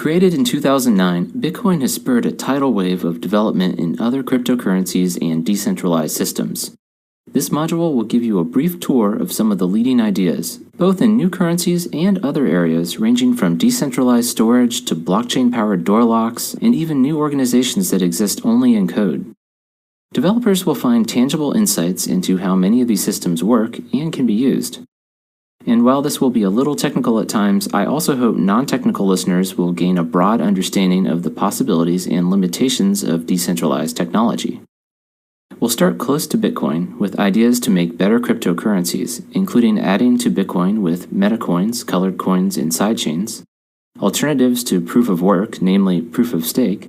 Created in 2009, Bitcoin has spurred a tidal wave of development in other cryptocurrencies and decentralized systems. This module will give you a brief tour of some of the leading ideas, both in new currencies and other areas ranging from decentralized storage to blockchain-powered door locks, and even new organizations that exist only in code. Developers will find tangible insights into how many of these systems work and can be used. And while this will be a little technical at times, I also hope non-technical listeners will gain a broad understanding of the possibilities and limitations of decentralized technology. We'll start close to Bitcoin with ideas to make better cryptocurrencies, including adding to Bitcoin with metacoins, colored coins, and sidechains, alternatives to proof of work, namely proof of stake,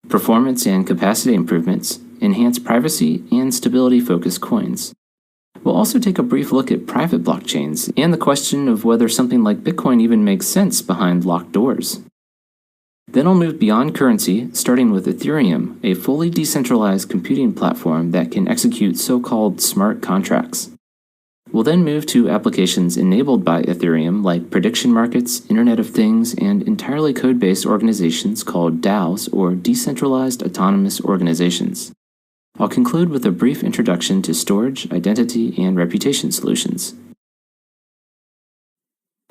performance and capacity improvements, enhanced privacy, and stability-focused coins. We'll also take a brief look at private blockchains and the question of whether something like Bitcoin even makes sense behind locked doors. Then I'll move beyond currency, starting with Ethereum, a fully decentralized computing platform that can execute so-called smart contracts. We'll then move to applications enabled by Ethereum like prediction markets, Internet of Things, and entirely code-based organizations called DAOs or Decentralized Autonomous Organizations. I'll conclude with a brief introduction to storage, identity, and reputation solutions.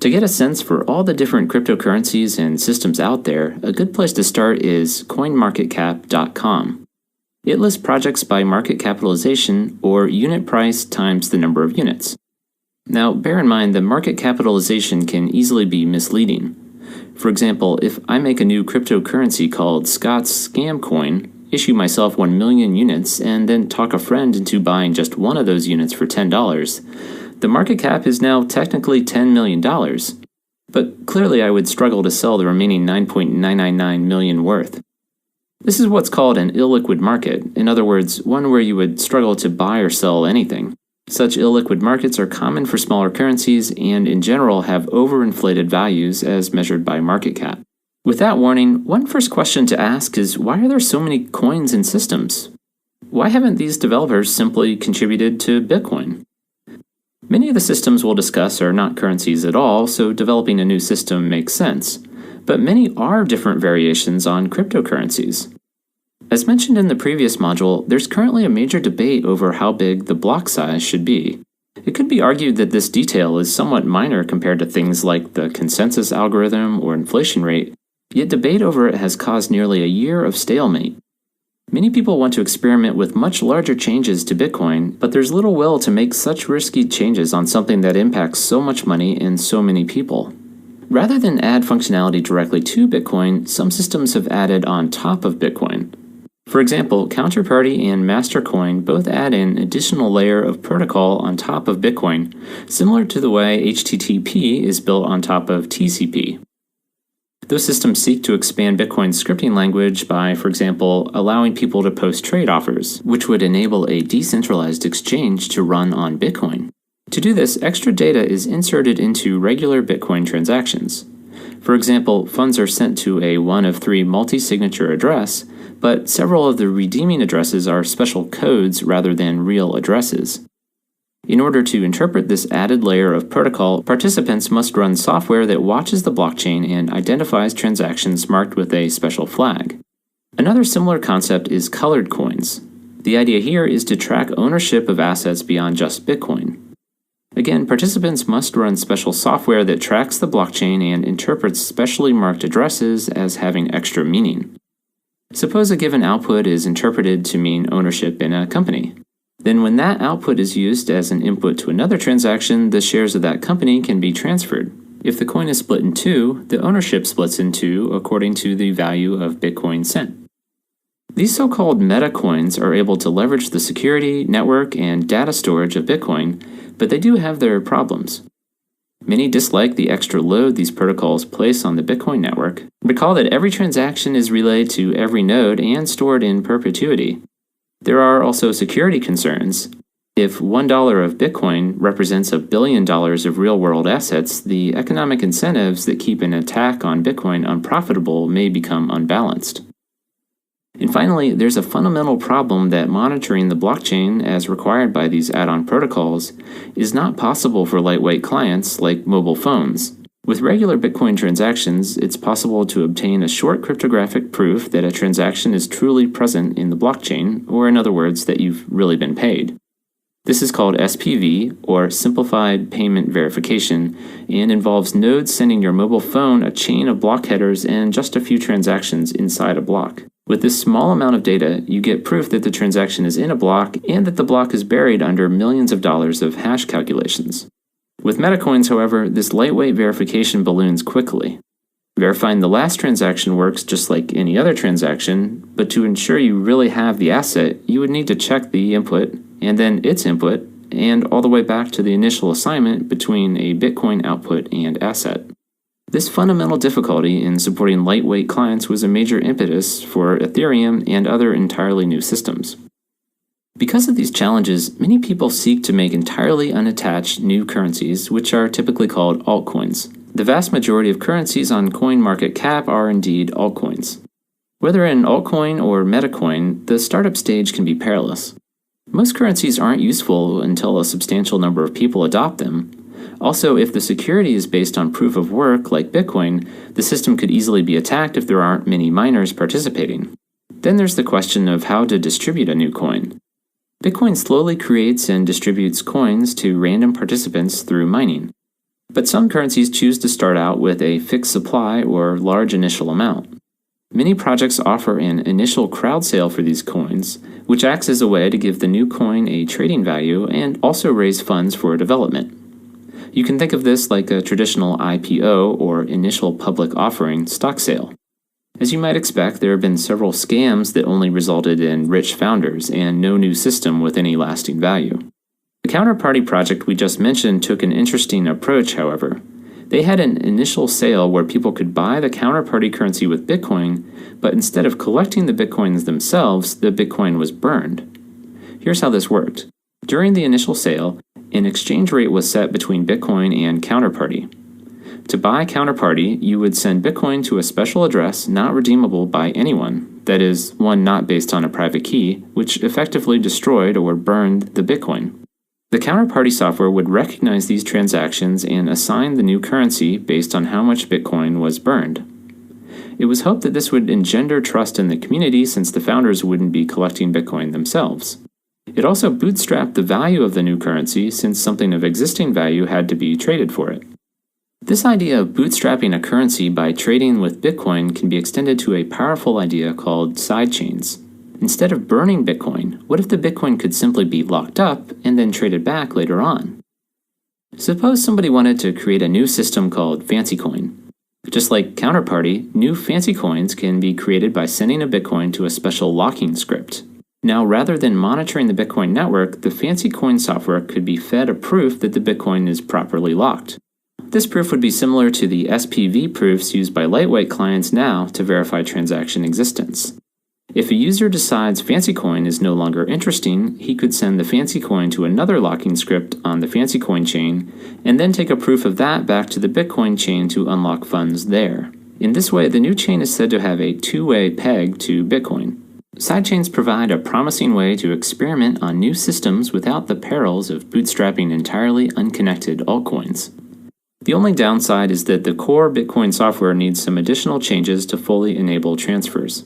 To get a sense for all the different cryptocurrencies and systems out there, a good place to start is coinmarketcap.com. It lists projects by market capitalization, or unit price times the number of units. Now, bear in mind that market capitalization can easily be misleading. For example, if I make a new cryptocurrency called Scott's Scam Coin, issue myself 1 million units, and then talk a friend into buying just one of those units for $10, the market cap is now technically $10 million. But clearly I would struggle to sell the remaining 9.999 million worth. This is what's called an illiquid market, in other words, one where you would struggle to buy or sell anything. Such illiquid markets are common for smaller currencies and in general have overinflated values as measured by market cap. With that warning, one first question to ask is why are there so many coins and systems? Why haven't these developers simply contributed to Bitcoin? Many of the systems we'll discuss are not currencies at all, so developing a new system makes sense. But many are different variations on cryptocurrencies. As mentioned in the previous module, there's currently a major debate over how big the block size should be. It could be argued that this detail is somewhat minor compared to things like the consensus algorithm or inflation rate, yet debate over it has caused nearly a year of stalemate. Many people want to experiment with much larger changes to Bitcoin, but there's little will to make such risky changes on something that impacts so much money and so many people. Rather than add functionality directly to Bitcoin, some systems have added on top of Bitcoin. For example, Counterparty and Mastercoin both add an additional layer of protocol on top of Bitcoin, similar to the way HTTP is built on top of TCP. Those systems seek to expand Bitcoin's scripting language by, for example, allowing people to post trade offers, which would enable a decentralized exchange to run on Bitcoin. To do this, extra data is inserted into regular Bitcoin transactions. For example, funds are sent to a one of three multi-signature address, but several of the redeeming addresses are special codes rather than real addresses. In order to interpret this added layer of protocol, participants must run software that watches the blockchain and identifies transactions marked with a special flag. Another similar concept is colored coins. The idea here is to track ownership of assets beyond just Bitcoin. Again, participants must run special software that tracks the blockchain and interprets specially marked addresses as having extra meaning. Suppose a given output is interpreted to mean ownership in a company. Then when that output is used as an input to another transaction, the shares of that company can be transferred. If the coin is split in two, the ownership splits in two according to the value of Bitcoin sent. These so-called meta coins are able to leverage the security, network, and data storage of Bitcoin, but they do have their problems. Many dislike the extra load these protocols place on the Bitcoin network. Recall that every transaction is relayed to every node and stored in perpetuity. There are also security concerns. If $1 of Bitcoin represents $1 billion of real-world assets, the economic incentives that keep an attack on Bitcoin unprofitable may become unbalanced. And finally, there's a fundamental problem that monitoring the blockchain as required by these add-on protocols is not possible for lightweight clients like mobile phones. With regular Bitcoin transactions, it's possible to obtain a short cryptographic proof that a transaction is truly present in the blockchain, or in other words, that you've really been paid. This is called SPV, or Simplified Payment Verification, and involves nodes sending your mobile phone a chain of block headers and just a few transactions inside a block. With this small amount of data, you get proof that the transaction is in a block and that the block is buried under millions of dollars of hash calculations. With metacoins, however, this lightweight verification balloons quickly. Verifying the last transaction works just like any other transaction, but to ensure you really have the asset, you would need to check the input, and then its input, and all the way back to the initial assignment between a Bitcoin output and asset. This fundamental difficulty in supporting lightweight clients was a major impetus for Ethereum and other entirely new systems. Because of these challenges, many people seek to make entirely unattached new currencies, which are typically called altcoins. The vast majority of currencies on CoinMarketCap are indeed altcoins. Whether an altcoin or metacoin, the startup stage can be perilous. Most currencies aren't useful until a substantial number of people adopt them. Also, if the security is based on proof of work, like Bitcoin, the system could easily be attacked if there aren't many miners participating. Then there's the question of how to distribute a new coin. Bitcoin slowly creates and distributes coins to random participants through mining. But some currencies choose to start out with a fixed supply or large initial amount. Many projects offer an initial crowd sale for these coins, which acts as a way to give the new coin a trading value and also raise funds for development. You can think of this like a traditional IPO or initial public offering stock sale. As you might expect, there have been several scams that only resulted in rich founders and no new system with any lasting value. The Counterparty project we just mentioned took an interesting approach, however. They had an initial sale where people could buy the counterparty currency with Bitcoin, but instead of collecting the Bitcoins themselves, the Bitcoin was burned. Here's how this worked. During the initial sale, an exchange rate was set between Bitcoin and counterparty. To buy counterparty, you would send Bitcoin to a special address not redeemable by anyone, that is, one not based on a private key, which effectively destroyed or burned the Bitcoin. The counterparty software would recognize these transactions and assign the new currency based on how much Bitcoin was burned. It was hoped that this would engender trust in the community since the founders wouldn't be collecting Bitcoin themselves. It also bootstrapped the value of the new currency since something of existing value had to be traded for it. This idea of bootstrapping a currency by trading with Bitcoin can be extended to a powerful idea called sidechains. Instead of burning Bitcoin, what if the Bitcoin could simply be locked up and then traded back later on? Suppose somebody wanted to create a new system called FancyCoin. Just like Counterparty, new fancy coins can be created by sending a Bitcoin to a special locking script. Now, rather than monitoring the Bitcoin network, the FancyCoin software could be fed a proof that the Bitcoin is properly locked. This proof would be similar to the SPV proofs used by lightweight clients now to verify transaction existence. If a user decides FancyCoin is no longer interesting, he could send the FancyCoin to another locking script on the FancyCoin chain, and then take a proof of that back to the Bitcoin chain to unlock funds there. In this way, the new chain is said to have a two-way peg to Bitcoin. Sidechains provide a promising way to experiment on new systems without the perils of bootstrapping entirely unconnected altcoins. The only downside is that the core Bitcoin software needs some additional changes to fully enable transfers.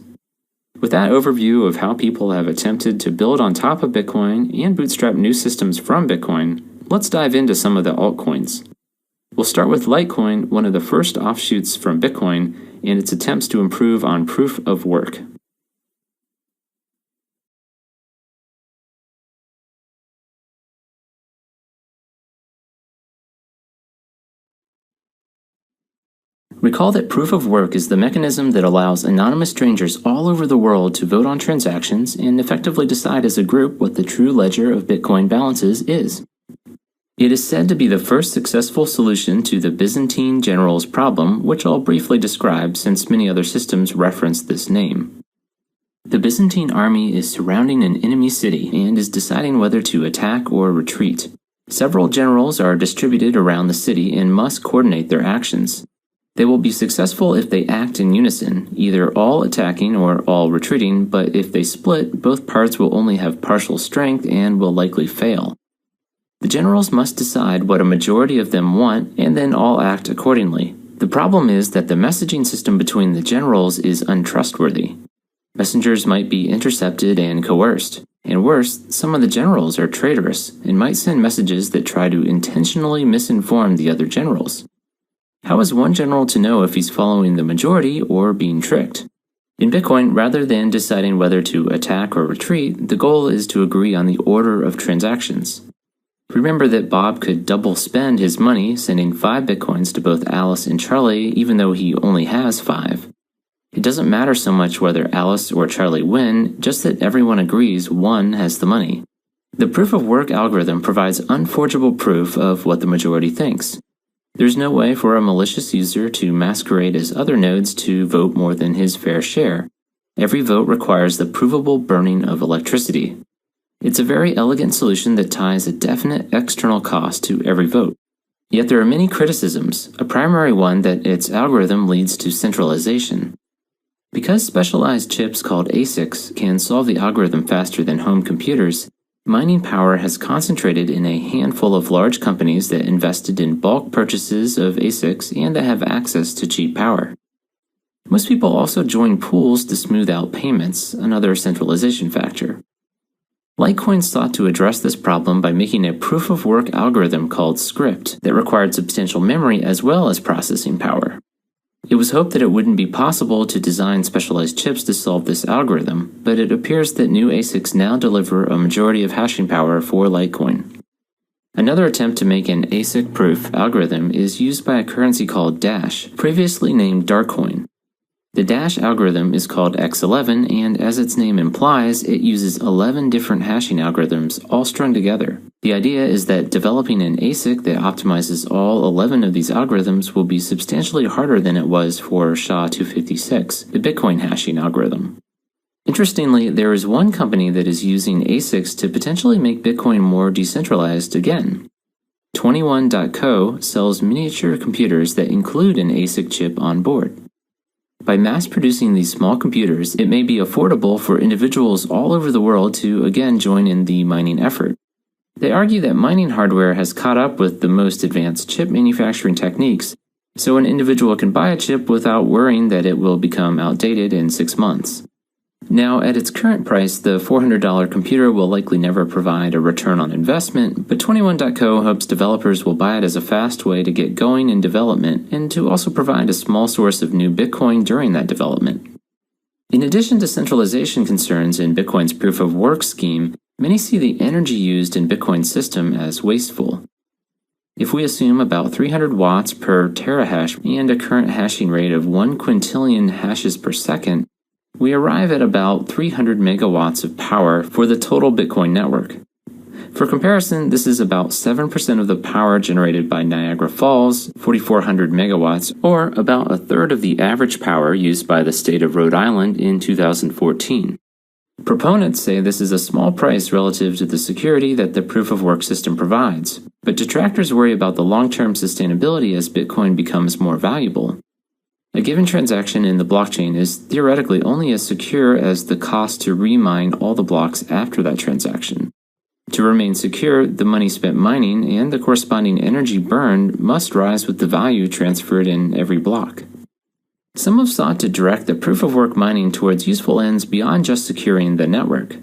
With that overview of how people have attempted to build on top of Bitcoin and bootstrap new systems from Bitcoin, let's dive into some of the altcoins. We'll start with Litecoin, one of the first offshoots from Bitcoin, and its attempts to improve on proof of work. Recall that proof of work is the mechanism that allows anonymous strangers all over the world to vote on transactions and effectively decide as a group what the true ledger of Bitcoin balances is. It is said to be the first successful solution to the Byzantine generals problem, which I'll briefly describe since many other systems reference this name. The Byzantine army is surrounding an enemy city and is deciding whether to attack or retreat. Several generals are distributed around the city and must coordinate their actions. They will be successful if they act in unison, either all attacking or all retreating, but if they split, both parts will only have partial strength and will likely fail. The generals must decide what a majority of them want and then all act accordingly. The problem is that the messaging system between the generals is untrustworthy. Messengers might be intercepted and coerced. And worse, some of the generals are traitorous and might send messages that try to intentionally misinform the other generals. How is one general to know if he's following the majority or being tricked? In Bitcoin, rather than deciding whether to attack or retreat, the goal is to agree on the order of transactions. Remember that Bob could double spend his money sending 5 Bitcoins to both Alice and Charlie even though he only has 5. It doesn't matter so much whether Alice or Charlie win, just that everyone agrees one has the money. The proof-of-work algorithm provides unforgeable proof of what the majority thinks. There's no way for a malicious user to masquerade as other nodes to vote more than his fair share. Every vote requires the provable burning of electricity. It's a very elegant solution that ties a definite external cost to every vote. Yet there are many criticisms, a primary one that its algorithm leads to centralization. Because specialized chips called ASICs can solve the algorithm faster than home computers, mining power has concentrated in a handful of large companies that invested in bulk purchases of ASICs and that have access to cheap power. Most people also join pools to smooth out payments, another centralization factor. Litecoin sought to address this problem by making a proof-of-work algorithm called Script that required substantial memory as well as processing power. It was hoped that it wouldn't be possible to design specialized chips to solve this algorithm, but it appears that new ASICs now deliver a majority of hashing power for Litecoin. Another attempt to make an ASIC-proof algorithm is used by a currency called Dash, previously named Darkcoin. The Dash algorithm is called X11, and as its name implies, it uses 11 different hashing algorithms all strung together. The idea is that developing an ASIC that optimizes all 11 of these algorithms will be substantially harder than it was for SHA-256, the Bitcoin hashing algorithm. Interestingly, there is one company that is using ASICs to potentially make Bitcoin more decentralized again. 21.co sells miniature computers that include an ASIC chip on board. By mass-producing these small computers, it may be affordable for individuals all over the world to again join in the mining effort. They argue that mining hardware has caught up with the most advanced chip manufacturing techniques, so an individual can buy a chip without worrying that it will become outdated in 6 months. Now, at its current price, the $400 computer will likely never provide a return on investment, but 21.co hopes developers will buy it as a fast way to get going in development and to also provide a small source of new Bitcoin during that development. In addition to centralization concerns in Bitcoin's proof-of-work scheme, many see the energy used in Bitcoin's system as wasteful. If we assume about 300 watts per terahash and a current hashing rate of 1 quintillion hashes per second, we arrive at about 300 megawatts of power for the total Bitcoin network. For comparison, this is about 7% of the power generated by Niagara Falls, 4,400 megawatts, or about a third of the average power used by the state of Rhode Island in 2014. Proponents say this is a small price relative to the security that the proof-of-work system provides, but detractors worry about the long-term sustainability as Bitcoin becomes more valuable. A given transaction in the blockchain is theoretically only as secure as the cost to remine all the blocks after that transaction. To remain secure, the money spent mining and the corresponding energy burned must rise with the value transferred in every block. Some have sought to direct the proof-of-work mining towards useful ends beyond just securing the network.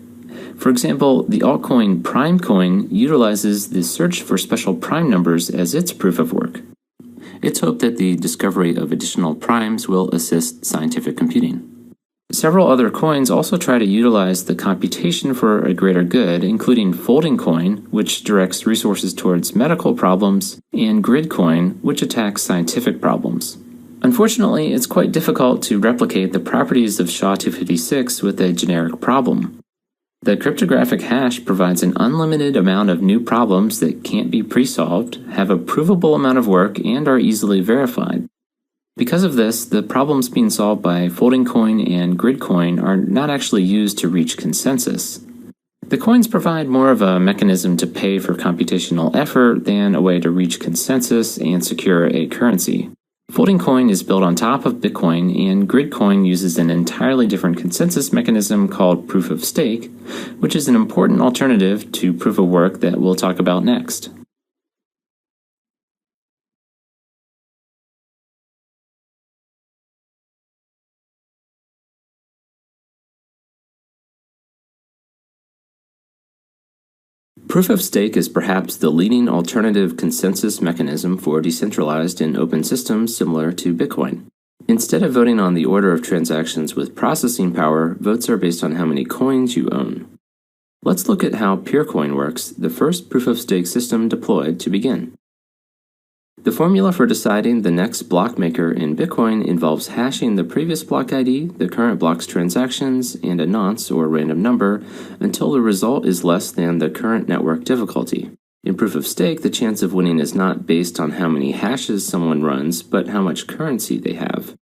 For example, the altcoin Primecoin utilizes the search for special prime numbers as its proof-of-work. It's hoped that the discovery of additional primes will assist scientific computing. Several other coins also try to utilize the computation for a greater good, including Folding Coin, which directs resources towards medical problems, and Grid Coin, which attacks scientific problems. Unfortunately, it's quite difficult to replicate the properties of SHA-256 with a generic problem. The cryptographic hash provides an unlimited amount of new problems that can't be pre-solved, have a provable amount of work, and are easily verified. Because of this, the problems being solved by Folding Coin and Grid Coin are not actually used to reach consensus. The coins provide more of a mechanism to pay for computational effort than a way to reach consensus and secure a currency. Folding coin is built on top of Bitcoin, and Gridcoin uses an entirely different consensus mechanism called proof of stake, which is an important alternative to proof of work that we'll talk about next. Proof of stake is perhaps the leading alternative consensus mechanism for decentralized and open systems similar to Bitcoin. Instead of voting on the order of transactions with processing power, votes are based on how many coins you own. Let's look at how PeerCoin works, the first proof of stake system deployed to begin. The formula for deciding the next block maker in Bitcoin involves hashing the previous block ID, the current block's transactions, and a nonce or random number until the result is less than the current network difficulty. In proof of stake, the chance of winning is not based on how many hashes someone runs, but how much currency they have.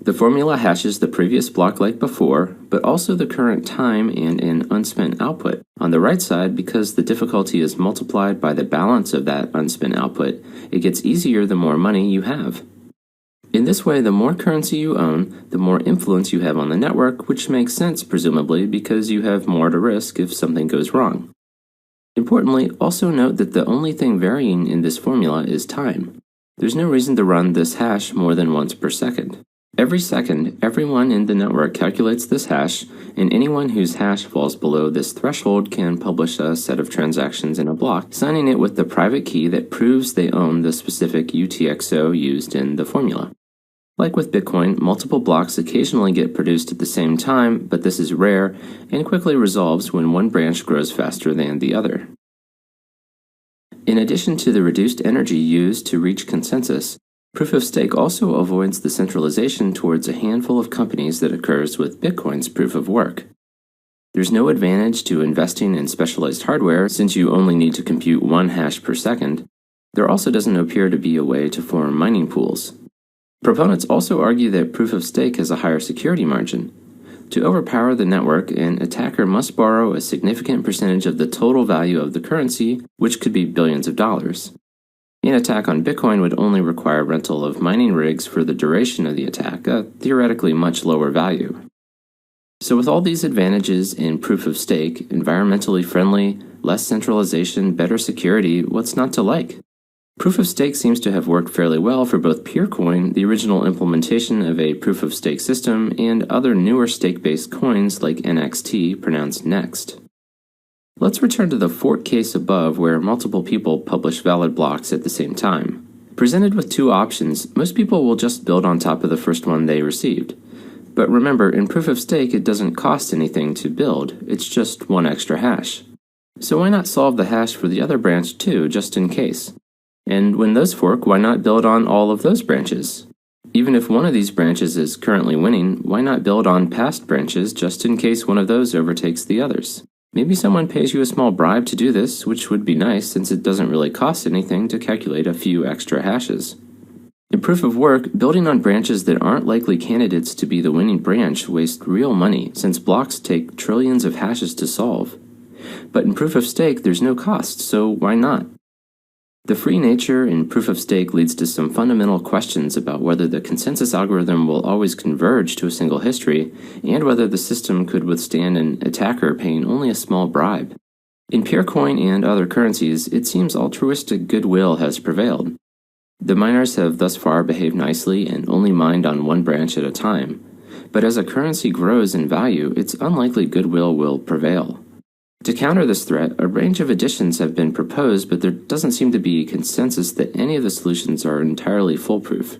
The formula hashes the previous block like before, but also the current time and an unspent output. On the right side, because the difficulty is multiplied by the balance of that unspent output, it gets easier the more money you have. In this way, the more currency you own, the more influence you have on the network, which makes sense, presumably, because you have more to risk if something goes wrong. Importantly, also note that the only thing varying in this formula is time. There's no reason to run this hash more than once per second. Every second, everyone in the network calculates this hash, and anyone whose hash falls below this threshold can publish a set of transactions in a block, signing it with the private key that proves they own the specific UTXO used in the formula. Like with Bitcoin, multiple blocks occasionally get produced at the same time, but this is rare and quickly resolves when one branch grows faster than the other. In addition to the reduced energy used to reach consensus, proof of stake also avoids the centralization towards a handful of companies that occurs with Bitcoin's proof of work. There's no advantage to investing in specialized hardware since you only need to compute one hash per second. There also doesn't appear to be a way to form mining pools. Proponents also argue that proof of stake has a higher security margin. To overpower the network, an attacker must borrow a significant percentage of the total value of the currency, which could be billions of dollars. An attack on Bitcoin would only require rental of mining rigs for the duration of the attack, a theoretically much lower value. So with all these advantages in proof of stake, environmentally friendly, less centralization, better security, what's not to like? Proof of stake seems to have worked fairly well for both PeerCoin, the original implementation of a proof of stake system, and other newer stake-based coins like NXT, pronounced Next. Let's return to the fork case above where multiple people publish valid blocks at the same time. Presented with two options, most people will just build on top of the first one they received. But remember, in proof of stake, it doesn't cost anything to build, it's just one extra hash. So why not solve the hash for the other branch too, just in case? And when those fork, why not build on all of those branches? Even if one of these branches is currently winning, why not build on past branches just in case one of those overtakes the others? Maybe someone pays you a small bribe to do this, which would be nice since it doesn't really cost anything to calculate a few extra hashes. In proof of work, building on branches that aren't likely candidates to be the winning branch wastes real money since blocks take trillions of hashes to solve. But in proof of stake, there's no cost, so why not? The free nature in proof of stake leads to some fundamental questions about whether the consensus algorithm will always converge to a single history, and whether the system could withstand an attacker paying only a small bribe. In PeerCoin and other currencies, it seems altruistic goodwill has prevailed. The miners have thus far behaved nicely and only mined on one branch at a time, but as a currency grows in value, it's unlikely goodwill will prevail. To counter this threat, a range of additions have been proposed, but there doesn't seem to be consensus that any of the solutions are entirely foolproof.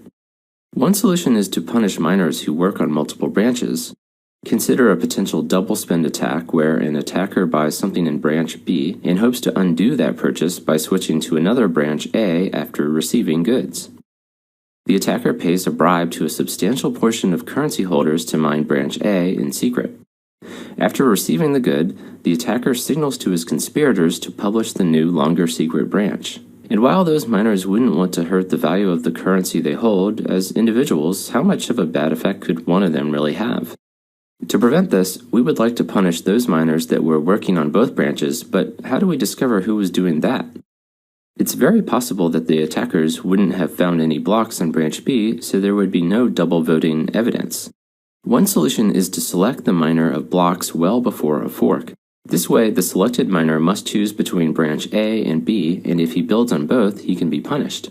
One solution is to punish miners who work on multiple branches. Consider a potential double spend attack where an attacker buys something in branch B and hopes to undo that purchase by switching to another branch A after receiving goods. The attacker pays a bribe to a substantial portion of currency holders to mine branch A in secret. After receiving the good, the attacker signals to his conspirators to publish the new, longer secret branch. And while those miners wouldn't want to hurt the value of the currency they hold, as individuals, how much of a bad effect could one of them really have? To prevent this, we would like to punish those miners that were working on both branches, but how do we discover who was doing that? It's very possible that the attackers wouldn't have found any blocks on branch B, so there would be no double voting evidence. One solution is to select the miner of blocks well before a fork. This way, the selected miner must choose between branch A and B, and if he builds on both, he can be punished.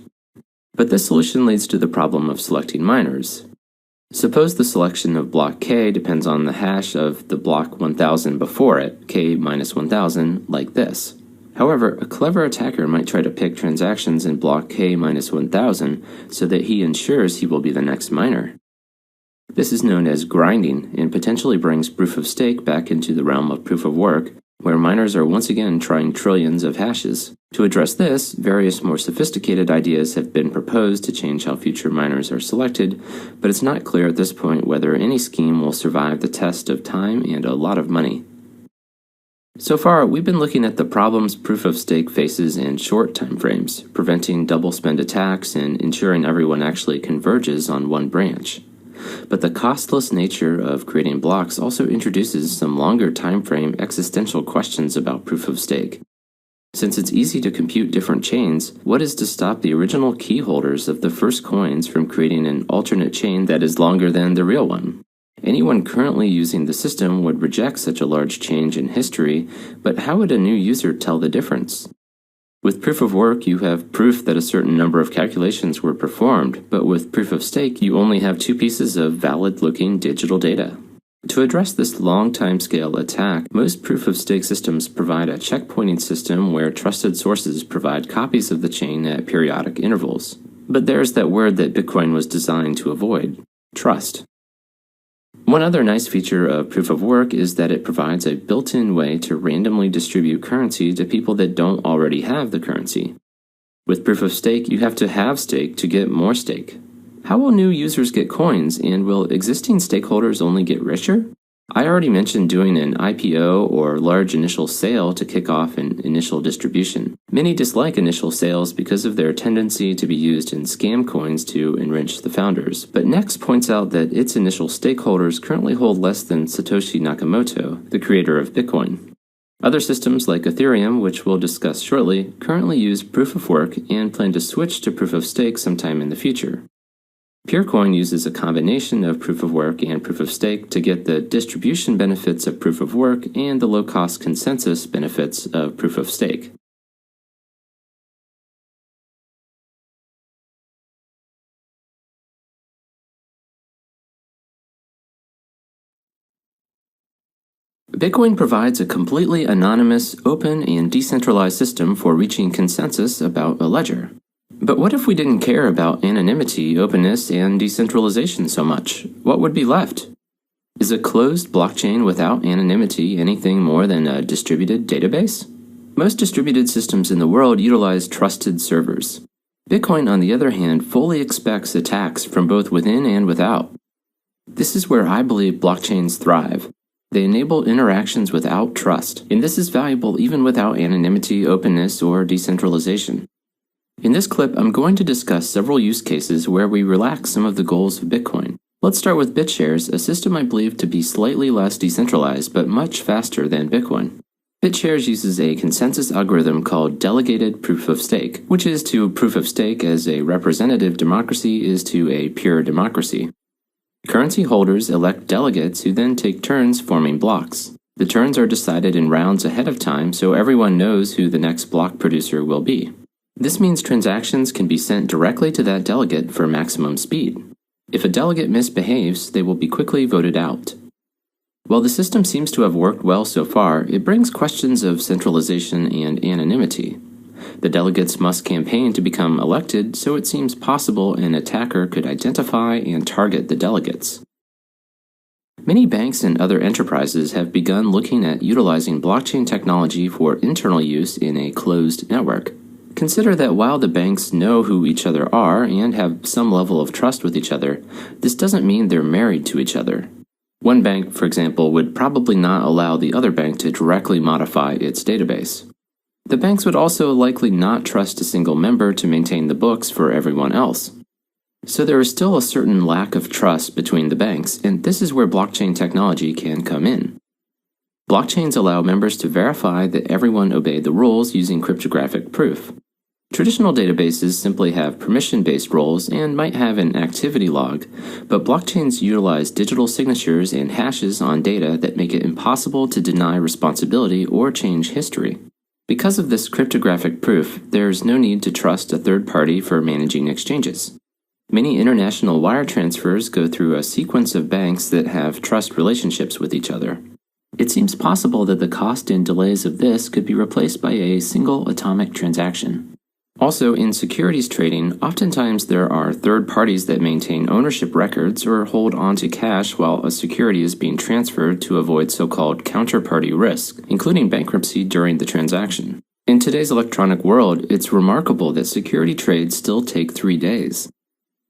But this solution leads to the problem of selecting miners. Suppose the selection of block K depends on the hash of the block 1000 before it, K minus 1000, like this. However, a clever attacker might try to pick transactions in block K minus 1000 so that he ensures he will be the next miner. This is known as grinding and potentially brings proof of stake back into the realm of proof of work, where miners are once again trying trillions of hashes. To address this, various more sophisticated ideas have been proposed to change how future miners are selected, but it's not clear at this point whether any scheme will survive the test of time and a lot of money. So far, we've been looking at the problems proof of stake faces in short time frames, preventing double spend attacks and ensuring everyone actually converges on one branch. But the costless nature of creating blocks also introduces some longer time frame existential questions about proof of stake. Since it's easy to compute different chains, what is to stop the original key holders of the first coins from creating an alternate chain that is longer than the real one? Anyone currently using the system would reject such a large change in history, but how would a new user tell the difference? With proof of work, you have proof that a certain number of calculations were performed, but with proof of stake, you only have two pieces of valid-looking digital data. To address this long timescale attack, most proof of stake systems provide a checkpointing system where trusted sources provide copies of the chain at periodic intervals. But there's that word that Bitcoin was designed to avoid: trust. One other nice feature of proof of work is that it provides a built-in way to randomly distribute currency to people that don't already have the currency. With proof of stake, you have to have stake to get more stake. How will new users get coins, and will existing stakeholders only get richer? I already mentioned doing an IPO or large initial sale to kick off an initial distribution. Many dislike initial sales because of their tendency to be used in scam coins to enrich the founders. But Next points out that its initial stakeholders currently hold less than Satoshi Nakamoto, the creator of Bitcoin. Other systems like Ethereum, which we'll discuss shortly, currently use proof of work and plan to switch to proof of stake sometime in the future. Purecoin uses a combination of proof of work and proof of stake to get the distribution benefits of proof of work and the low-cost consensus benefits of proof of stake. Bitcoin provides a completely anonymous, open, and decentralized system for reaching consensus about a ledger. But what if we didn't care about anonymity, openness, and decentralization so much? What would be left? Is a closed blockchain without anonymity anything more than a distributed database? Most distributed systems in the world utilize trusted servers. Bitcoin, on the other hand, fully expects attacks from both within and without. This is where I believe blockchains thrive. They enable interactions without trust, and this is valuable even without anonymity, openness, or decentralization. In this clip, I'm going to discuss several use cases where we relax some of the goals of Bitcoin. Let's start with BitShares, a system I believe to be slightly less decentralized but much faster than Bitcoin. BitShares uses a consensus algorithm called delegated proof of stake, which is to proof of stake as a representative democracy is to a pure democracy. Currency holders elect delegates who then take turns forming blocks. The turns are decided in rounds ahead of time so everyone knows who the next block producer will be. This means transactions can be sent directly to that delegate for maximum speed. If a delegate misbehaves, they will be quickly voted out. While the system seems to have worked well so far, it brings questions of centralization and anonymity. The delegates must campaign to become elected, so it seems possible an attacker could identify and target the delegates. Many banks and other enterprises have begun looking at utilizing blockchain technology for internal use in a closed network. Consider that while the banks know who each other are and have some level of trust with each other, this doesn't mean they're married to each other. One bank, for example, would probably not allow the other bank to directly modify its database. The banks would also likely not trust a single member to maintain the books for everyone else. So there is still a certain lack of trust between the banks, and this is where blockchain technology can come in. Blockchains allow members to verify that everyone obeyed the rules using cryptographic proof. Traditional databases simply have permission-based roles and might have an activity log, but blockchains utilize digital signatures and hashes on data that make it impossible to deny responsibility or change history. Because of this cryptographic proof, there's no need to trust a third party for managing exchanges. Many international wire transfers go through a sequence of banks that have trust relationships with each other. It seems possible that the cost and delays of this could be replaced by a single atomic transaction. Also, in securities trading, oftentimes there are third parties that maintain ownership records or hold onto cash while a security is being transferred to avoid so-called counterparty risk, including bankruptcy during the transaction. In today's electronic world, it's remarkable that security trades still take 3 days.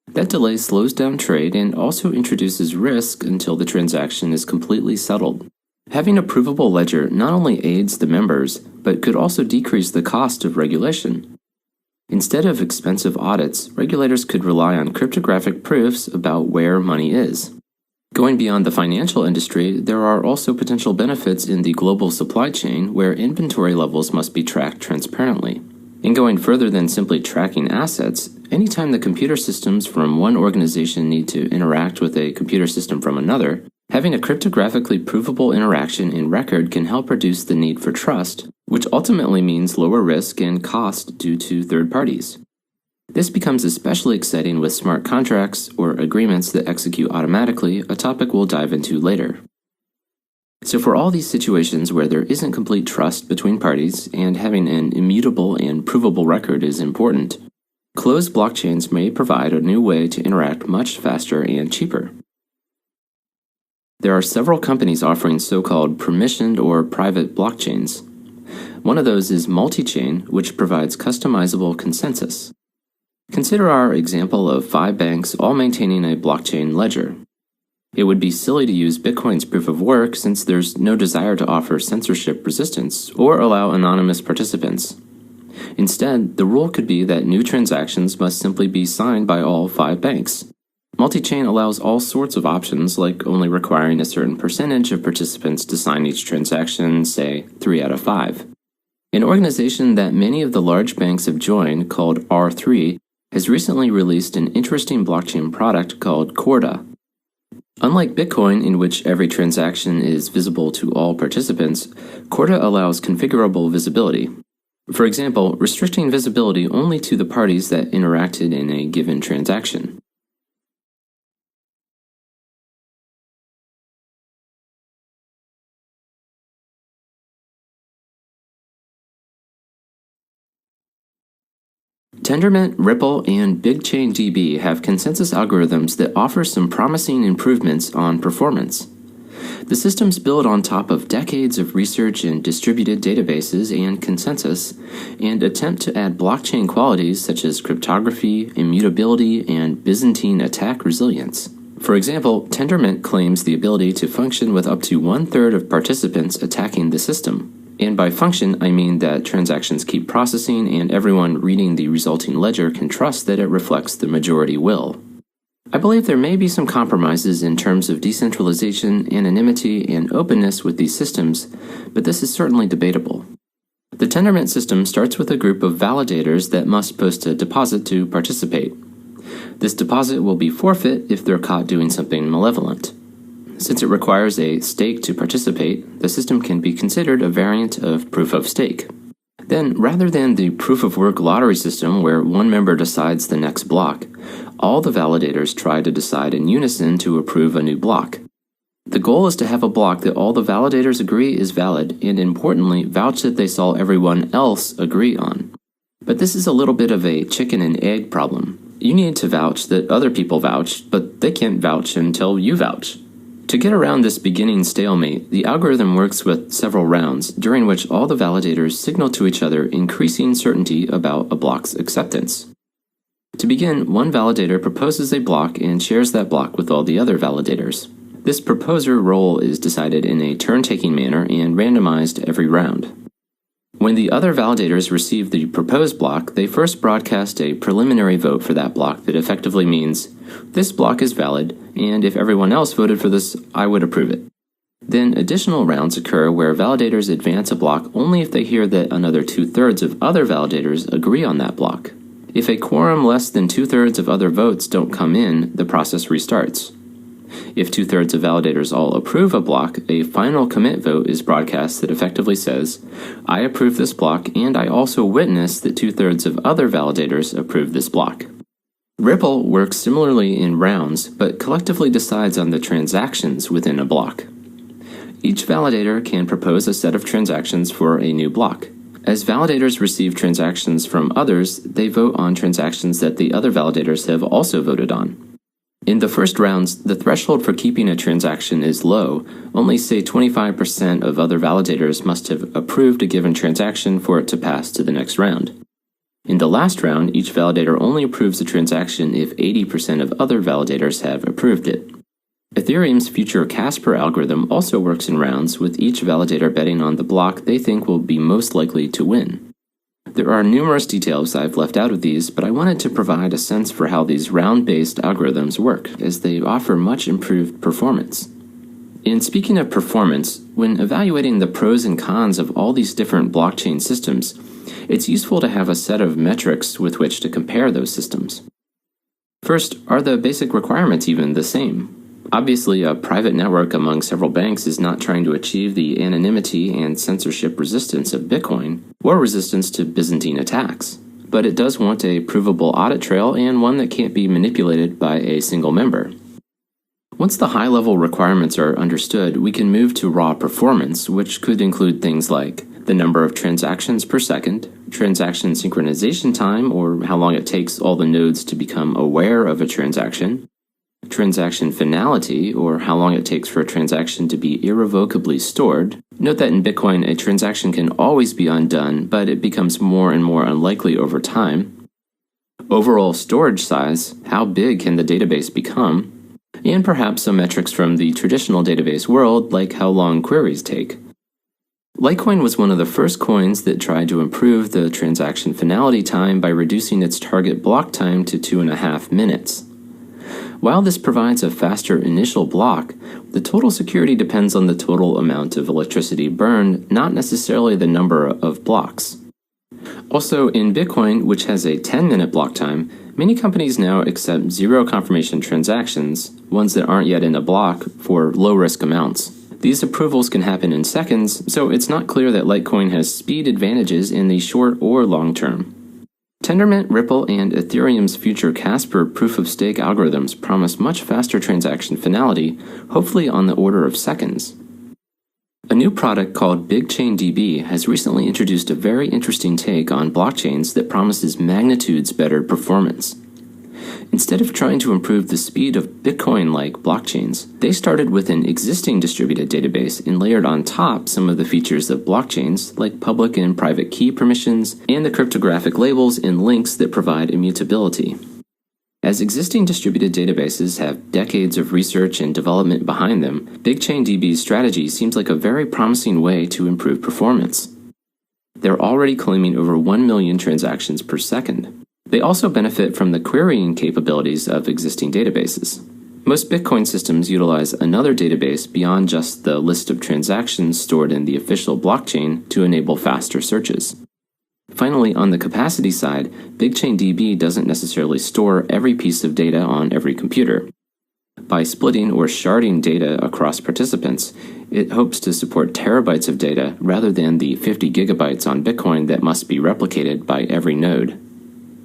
That delay slows down trade and also introduces risk until the transaction is completely settled. Having a provable ledger not only aids the members, but could also decrease the cost of regulation. Instead of expensive audits, regulators could rely on cryptographic proofs about where money is. Going beyond the financial industry, there are also potential benefits in the global supply chain where inventory levels must be tracked transparently. And going further than simply tracking assets, anytime the computer systems from one organization need to interact with a computer system from another, having a cryptographically provable interaction in record can help reduce the need for trust, which ultimately means lower risk and cost due to third parties. This becomes especially exciting with smart contracts or agreements that execute automatically, a topic we'll dive into later. So for all these situations where there isn't complete trust between parties and having an immutable and provable record is important, closed blockchains may provide a new way to interact much faster and cheaper. There are several companies offering so-called permissioned or private blockchains. One of those is multi-chain, which provides customizable consensus. Consider our example of 5 banks all maintaining a blockchain ledger. It would be silly to use Bitcoin's proof of work since there's no desire to offer censorship resistance or allow anonymous participants. Instead, the rule could be that new transactions must simply be signed by all 5 banks. Multi-chain allows all sorts of options, like only requiring a certain percentage of participants to sign each transaction, say 3 out of 5. An organization that many of the large banks have joined, called R3, has recently released an interesting blockchain product called Corda. Unlike Bitcoin, in which every transaction is visible to all participants, Corda allows configurable visibility. For example, restricting visibility only to the parties that interacted in a given transaction. Tendermint, Ripple, and BigChainDB have consensus algorithms that offer some promising improvements on performance. The systems build on top of decades of research in distributed databases and consensus, and attempt to add blockchain qualities such as cryptography, immutability, and Byzantine attack resilience. For example, Tendermint claims the ability to function with up to 1/3 of participants attacking the system. And by function, I mean that transactions keep processing and everyone reading the resulting ledger can trust that it reflects the majority will. I believe there may be some compromises in terms of decentralization, anonymity, and openness with these systems, but this is certainly debatable. The Tendermint system starts with a group of validators that must post a deposit to participate. This deposit will be forfeit if they're caught doing something malevolent. Since it requires a stake to participate, the system can be considered a variant of proof of stake. Then, rather than the proof-of-work lottery system where one member decides the next block, all the validators try to decide in unison to approve a new block. The goal is to have a block that all the validators agree is valid and, importantly, vouch that they saw everyone else agree on. But this is a little bit of a chicken and egg problem. You need to vouch that other people vouch, but they can't vouch until you vouch. To get around this beginning stalemate, the algorithm works with several rounds, during which all the validators signal to each other increasing certainty about a block's acceptance. To begin, one validator proposes a block and shares that block with all the other validators. This proposer role is decided in a turn-taking manner and randomized every round. When the other validators receive the proposed block, they first broadcast a preliminary vote for that block that effectively means, "This block is valid, and if everyone else voted for this, I would approve it." Then additional rounds occur where validators advance a block only if they hear that another 2/3 of other validators agree on that block. If a quorum less than 2/3 of other votes don't come in, the process restarts. If 2/3 of validators all approve a block, a final commit vote is broadcast that effectively says, "I approve this block, and I also witness that 2/3 of other validators approve this block." Ripple works similarly in rounds, but collectively decides on the transactions within a block. Each validator can propose a set of transactions for a new block. As validators receive transactions from others, they vote on transactions that the other validators have also voted on. In the first rounds, the threshold for keeping a transaction is low. Only say 25% of other validators must have approved a given transaction for it to pass to the next round. In the last round, each validator only approves a transaction if 80% of other validators have approved it. Ethereum's future Casper algorithm also works in rounds, with each validator betting on the block they think will be most likely to win. There are numerous details I've left out of these, but I wanted to provide a sense for how these round-based algorithms work, as they offer much improved performance. And speaking of performance, when evaluating the pros and cons of all these different blockchain systems, it's useful to have a set of metrics with which to compare those systems. First, are the basic requirements even the same? Obviously, a private network among several banks is not trying to achieve the anonymity and censorship resistance of Bitcoin, or resistance to Byzantine attacks. But it does want a provable audit trail and one that can't be manipulated by a single member. Once the high-level requirements are understood, we can move to raw performance, which could include things like the number of transactions per second, transaction synchronization time, or how long it takes all the nodes to become aware of a transaction, transaction finality, or how long it takes for a transaction to be irrevocably stored. Note that in Bitcoin, a transaction can always be undone, but it becomes more and more unlikely over time. Overall storage size, how big can the database become? And perhaps some metrics from the traditional database world, like how long queries take. Litecoin was one of the first coins that tried to improve the transaction finality time by reducing its target block time to 2.5 minutes. While this provides a faster initial block, the total security depends on the total amount of electricity burned, not necessarily the number of blocks. Also, in Bitcoin, which has a 10-minute block time, many companies now accept zero confirmation transactions, ones that aren't yet in a block, for low-risk amounts. These approvals can happen in seconds, so it's not clear that Litecoin has speed advantages in the short or long term. Tendermint, Ripple, and Ethereum's future Casper proof-of-stake algorithms promise much faster transaction finality, hopefully on the order of seconds. A new product called BigchainDB has recently introduced a very interesting take on blockchains that promises magnitudes better performance. Instead of trying to improve the speed of Bitcoin-like blockchains, they started with an existing distributed database and layered on top some of the features of blockchains, like public and private key permissions, and the cryptographic labels and links that provide immutability. As existing distributed databases have decades of research and development behind them, BigchainDB's strategy seems like a very promising way to improve performance. They're already claiming over 1 million transactions per second. They also benefit from the querying capabilities of existing databases. Most Bitcoin systems utilize another database beyond just the list of transactions stored in the official blockchain to enable faster searches. Finally, on the capacity side, BigchainDB doesn't necessarily store every piece of data on every computer. By splitting or sharding data across participants, it hopes to support terabytes of data rather than the 50 gigabytes on Bitcoin that must be replicated by every node.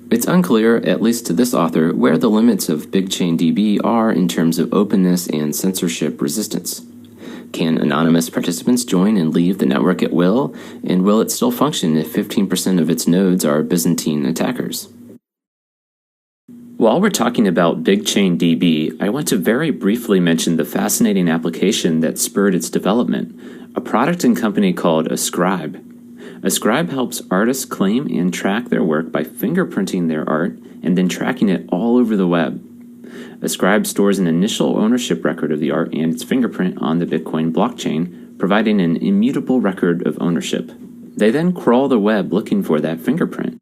It's unclear, at least to this author, where the limits of BigchainDB are in terms of openness and censorship resistance. Can anonymous participants join and leave the network at will? And will it still function if 15% of its nodes are Byzantine attackers? While we're talking about BigchainDB, I want to very briefly mention the fascinating application that spurred its development, a product and company called Ascribe. Ascribe helps artists claim and track their work by fingerprinting their art and then tracking it all over the web. Ascribe stores an initial ownership record of the art and its fingerprint on the Bitcoin blockchain, providing an immutable record of ownership. They then crawl the web looking for that fingerprint.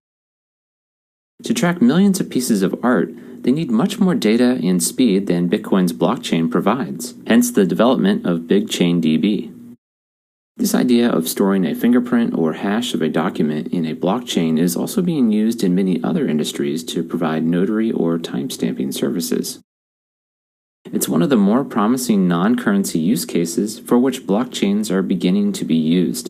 To track millions of pieces of art, they need much more data and speed than Bitcoin's blockchain provides, hence the development of BigChainDB. This idea of storing a fingerprint or hash of a document in a blockchain is also being used in many other industries to provide notary or timestamping services. It's one of the more promising non-currency use cases for which blockchains are beginning to be used.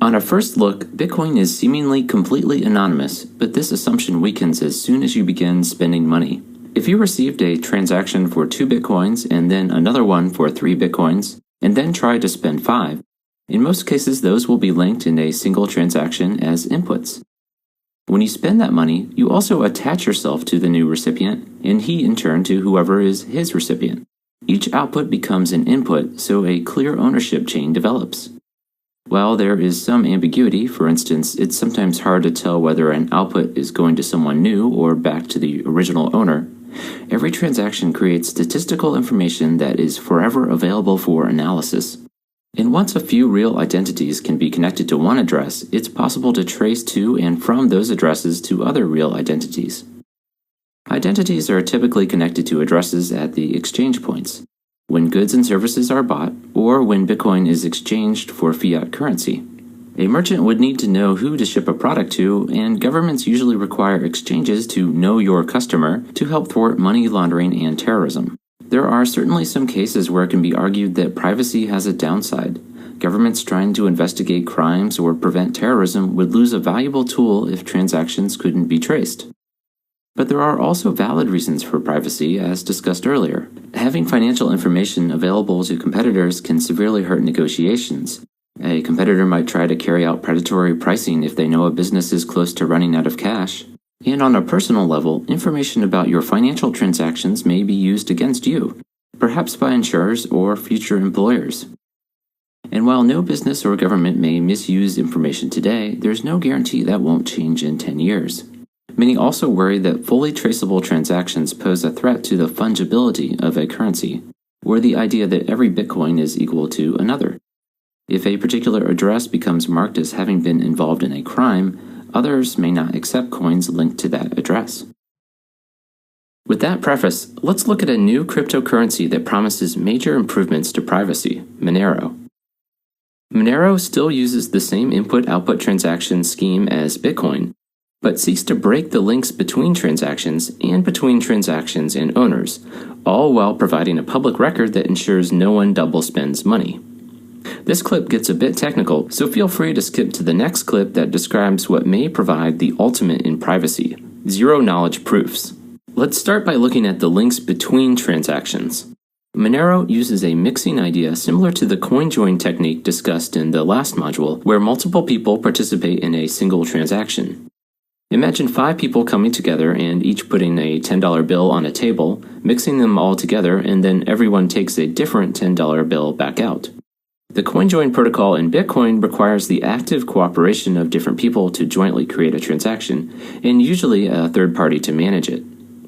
On a first look, Bitcoin is seemingly completely anonymous, but this assumption weakens as soon as you begin spending money. If you received a transaction for 2 Bitcoins and then another one for 3 Bitcoins, and then try to spend 5, in most cases those will be linked in a single transaction as inputs. When you spend that money, you also attach yourself to the new recipient, and he in turn to whoever is his recipient. Each output becomes an input, so a clear ownership chain develops. While there is some ambiguity, for instance, it's sometimes hard to tell whether an output is going to someone new or back to the original owner, every transaction creates statistical information that is forever available for analysis. And once a few real identities can be connected to one address, it's possible to trace to and from those addresses to other real identities. Identities are typically connected to addresses at the exchange points, when goods and services are bought, or when Bitcoin is exchanged for fiat currency. A merchant would need to know who to ship a product to, and governments usually require exchanges to know your customer to help thwart money laundering and terrorism. There are certainly some cases where it can be argued that privacy has a downside. Governments trying to investigate crimes or prevent terrorism would lose a valuable tool if transactions couldn't be traced. But there are also valid reasons for privacy, as discussed earlier. Having financial information available to competitors can severely hurt negotiations. A competitor might try to carry out predatory pricing if they know a business is close to running out of cash. And on a personal level, information about your financial transactions may be used against you, perhaps by insurers or future employers. And while no business or government may misuse information today, there's no guarantee that won't change in 10 years. Many also worry that fully traceable transactions pose a threat to the fungibility of a currency, or the idea that every Bitcoin is equal to another. If a particular address becomes marked as having been involved in a crime, others may not accept coins linked to that address. With that preface, let's look at a new cryptocurrency that promises major improvements to privacy, Monero. Monero still uses the same input-output transaction scheme as Bitcoin, but seeks to break the links between transactions and between transactions and owners, all while providing a public record that ensures no one double spends money. This clip gets a bit technical, so feel free to skip to the next clip that describes what may provide the ultimate in privacy, zero-knowledge proofs. Let's start by looking at the links between transactions. Monero uses a mixing idea similar to the coin-join technique discussed in the last module, where multiple people participate in a single transaction. Imagine 5 people coming together and each putting a $10 bill on a table, mixing them all together, and then everyone takes a different $10 bill back out. The coin-join protocol in Bitcoin requires the active cooperation of different people to jointly create a transaction, and usually a third party to manage it.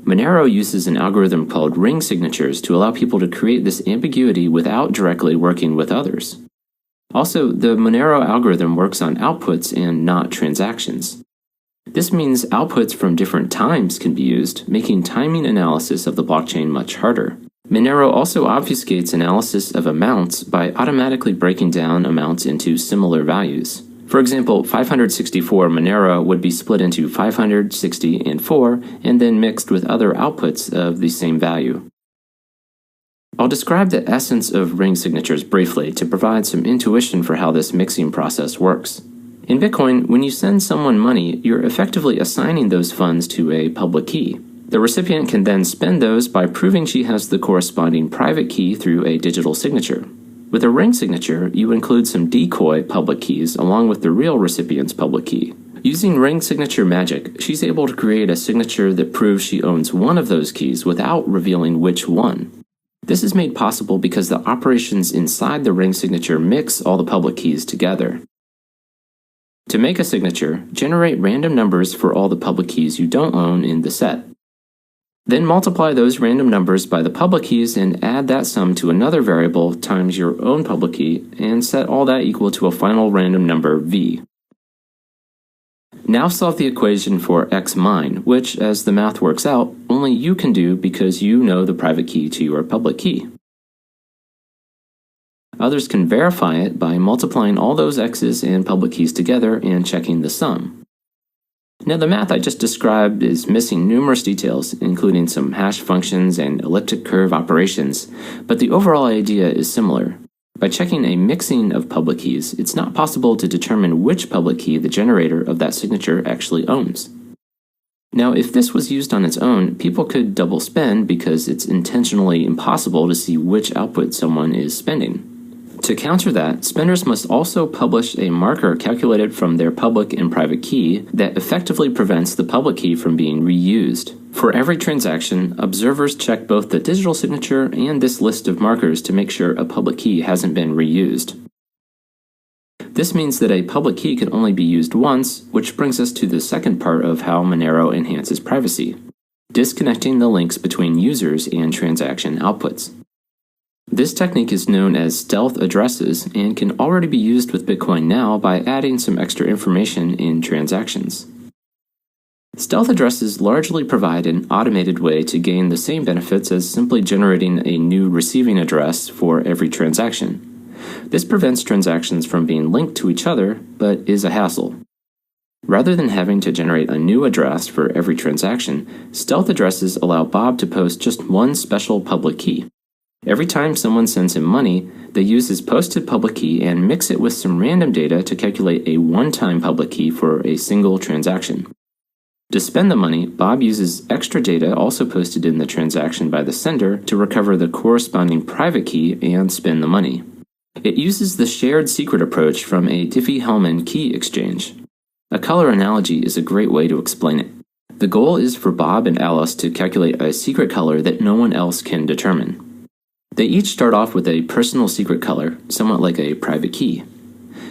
Monero uses an algorithm called ring signatures to allow people to create this ambiguity without directly working with others. Also, the Monero algorithm works on outputs and not transactions. This means outputs from different times can be used, making timing analysis of the blockchain much harder. Monero also obfuscates analysis of amounts by automatically breaking down amounts into similar values. For example, 564 Monero would be split into 500, 60, and 4, and then mixed with other outputs of the same value. I'll describe the essence of ring signatures briefly to provide some intuition for how this mixing process works. In Bitcoin, when you send someone money, you're effectively assigning those funds to a public key. The recipient can then spend those by proving she has the corresponding private key through a digital signature. With a ring signature, you include some decoy public keys along with the real recipient's public key. Using ring signature magic, she's able to create a signature that proves she owns one of those keys without revealing which one. This is made possible because the operations inside the ring signature mix all the public keys together. To make a signature, generate random numbers for all the public keys you don't own in the set. Then multiply those random numbers by the public keys and add that sum to another variable times your own public key and set all that equal to a final random number v. Now solve the equation for x mine, which, as the math works out, only you can do because you know the private key to your public key. Others can verify it by multiplying all those x's and public keys together and checking the sum. Now, the math I just described is missing numerous details, including some hash functions and elliptic curve operations, but the overall idea is similar. By checking a mixing of public keys, it's not possible to determine which public key the generator of that signature actually owns. Now, if this was used on its own, people could double spend because it's intentionally impossible to see which output someone is spending. To counter that, spenders must also publish a marker calculated from their public and private key that effectively prevents the public key from being reused. For every transaction, observers check both the digital signature and this list of markers to make sure a public key hasn't been reused. This means that a public key can only be used once, which brings us to the second part of how Monero enhances privacy: disconnecting the links between users and transaction outputs. This technique is known as stealth addresses and can already be used with Bitcoin now by adding some extra information in transactions. Stealth addresses largely provide an automated way to gain the same benefits as simply generating a new receiving address for every transaction. This prevents transactions from being linked to each other, but is a hassle. Rather than having to generate a new address for every transaction, stealth addresses allow Bob to post just one special public key. Every time someone sends him money, they use his posted public key and mix it with some random data to calculate a one-time public key for a single transaction. To spend the money, Bob uses extra data also posted in the transaction by the sender to recover the corresponding private key and spend the money. It uses the shared secret approach from a Diffie-Hellman key exchange. A color analogy is a great way to explain it. The goal is for Bob and Alice to calculate a secret color that no one else can determine. They each start off with a personal secret color, somewhat like a private key.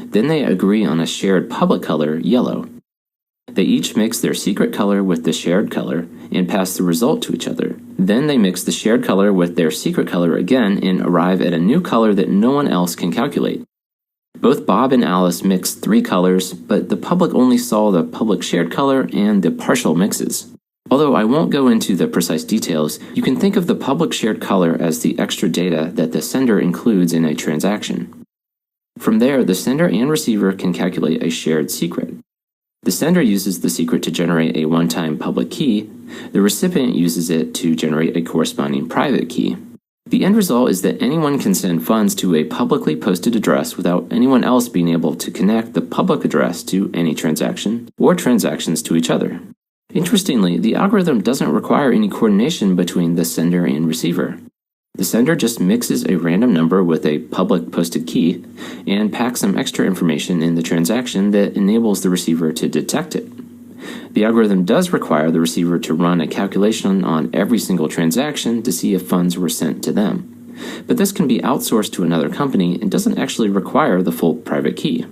Then they agree on a shared public color, yellow. They each mix their secret color with the shared color and pass the result to each other. Then they mix the shared color with their secret color again and arrive at a new color that no one else can calculate. Both Bob and Alice mixed 3 colors, but the public only saw the public shared color and the partial mixes. Although I won't go into the precise details, you can think of the public shared color as the extra data that the sender includes in a transaction. From there, the sender and receiver can calculate a shared secret. The sender uses the secret to generate a one-time public key. The recipient uses it to generate a corresponding private key. The end result is that anyone can send funds to a publicly posted address without anyone else being able to connect the public address to any transaction or transactions to each other. Interestingly, the algorithm doesn't require any coordination between the sender and receiver. The sender just mixes a random number with a public posted key and packs some extra information in the transaction that enables the receiver to detect it. The algorithm does require the receiver to run a calculation on every single transaction to see if funds were sent to them. But this can be outsourced to another company and doesn't actually require the full private key.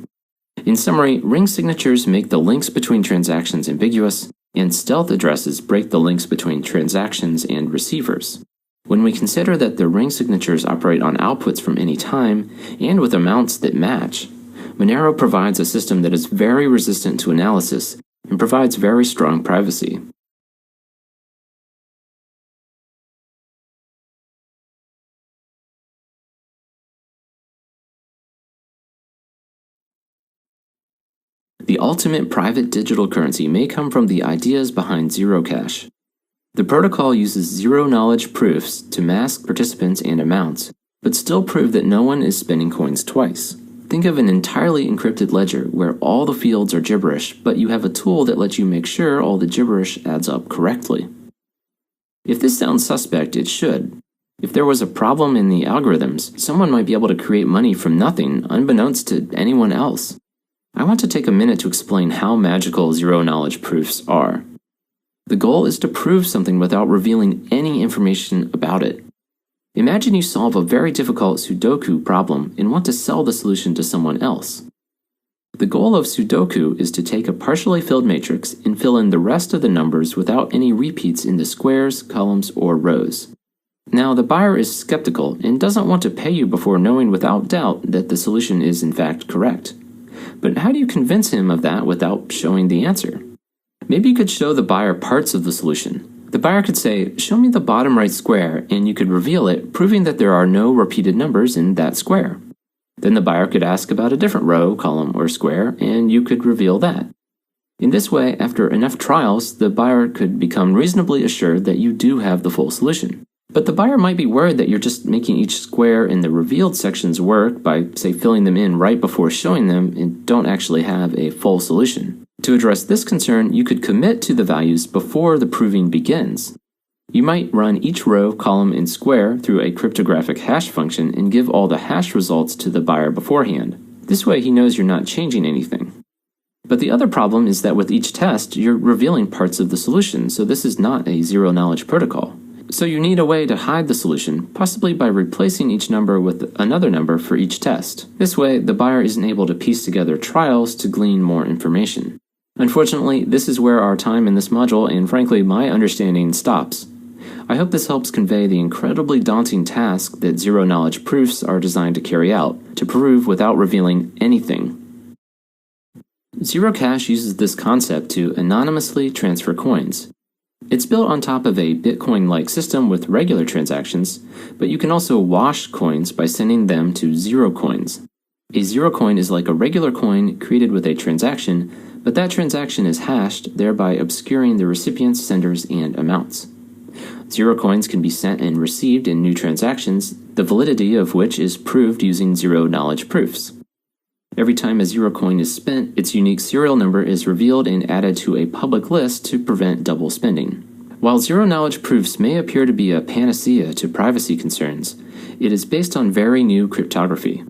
In summary, ring signatures make the links between transactions ambiguous, and stealth addresses break the links between transactions and receivers. When we consider that the ring signatures operate on outputs from any time and with amounts that match, Monero provides a system that is very resistant to analysis and provides very strong privacy. The ultimate private digital currency may come from the ideas behind Zero Cash. The protocol uses zero-knowledge proofs to mask participants and amounts, but still prove that no one is spending coins twice. Think of an entirely encrypted ledger where all the fields are gibberish, but you have a tool that lets you make sure all the gibberish adds up correctly. If this sounds suspect, it should. If there was a problem in the algorithms, someone might be able to create money from nothing, unbeknownst to anyone else. I want to take a minute to explain how magical zero-knowledge proofs are. The goal is to prove something without revealing any information about it. Imagine you solve a very difficult Sudoku problem and want to sell the solution to someone else. The goal of Sudoku is to take a partially filled matrix and fill in the rest of the numbers without any repeats in the squares, columns, or rows. Now, the buyer is skeptical and doesn't want to pay you before knowing without doubt that the solution is in fact correct. But how do you convince him of that without showing the answer? Maybe you could show the buyer parts of the solution. The buyer could say, "Show me the bottom right square," and you could reveal it, proving that there are no repeated numbers in that square. Then the buyer could ask about a different row, column, or square, and you could reveal that. In this way, after enough trials, the buyer could become reasonably assured that you do have the full solution. But the buyer might be worried that you're just making each square in the revealed sections work by, say, filling them in right before showing them and don't actually have a full solution. To address this concern, you could commit to the values before the proving begins. You might run each row, column, and square through a cryptographic hash function and give all the hash results to the buyer beforehand. This way he knows you're not changing anything. But the other problem is that with each test, you're revealing parts of the solution, so this is not a zero-knowledge protocol. So you need a way to hide the solution, possibly by replacing each number with another number for each test. This way, the buyer isn't able to piece together trials to glean more information. Unfortunately, this is where our time in this module and frankly my understanding stops. I hope this helps convey the incredibly daunting task that zero-knowledge proofs are designed to carry out, to prove without revealing anything. Zero Cash uses this concept to anonymously transfer coins. It's built on top of a Bitcoin-like system with regular transactions, but you can also wash coins by sending them to zero coins. A zero coin is like a regular coin created with a transaction, but that transaction is hashed, thereby obscuring the recipients, senders, and amounts. Zero coins can be sent and received in new transactions, the validity of which is proved using zero-knowledge proofs. Every time a zero coin is spent, its unique serial number is revealed and added to a public list to prevent double spending. While zero-knowledge proofs may appear to be a panacea to privacy concerns, it is based on very new cryptography.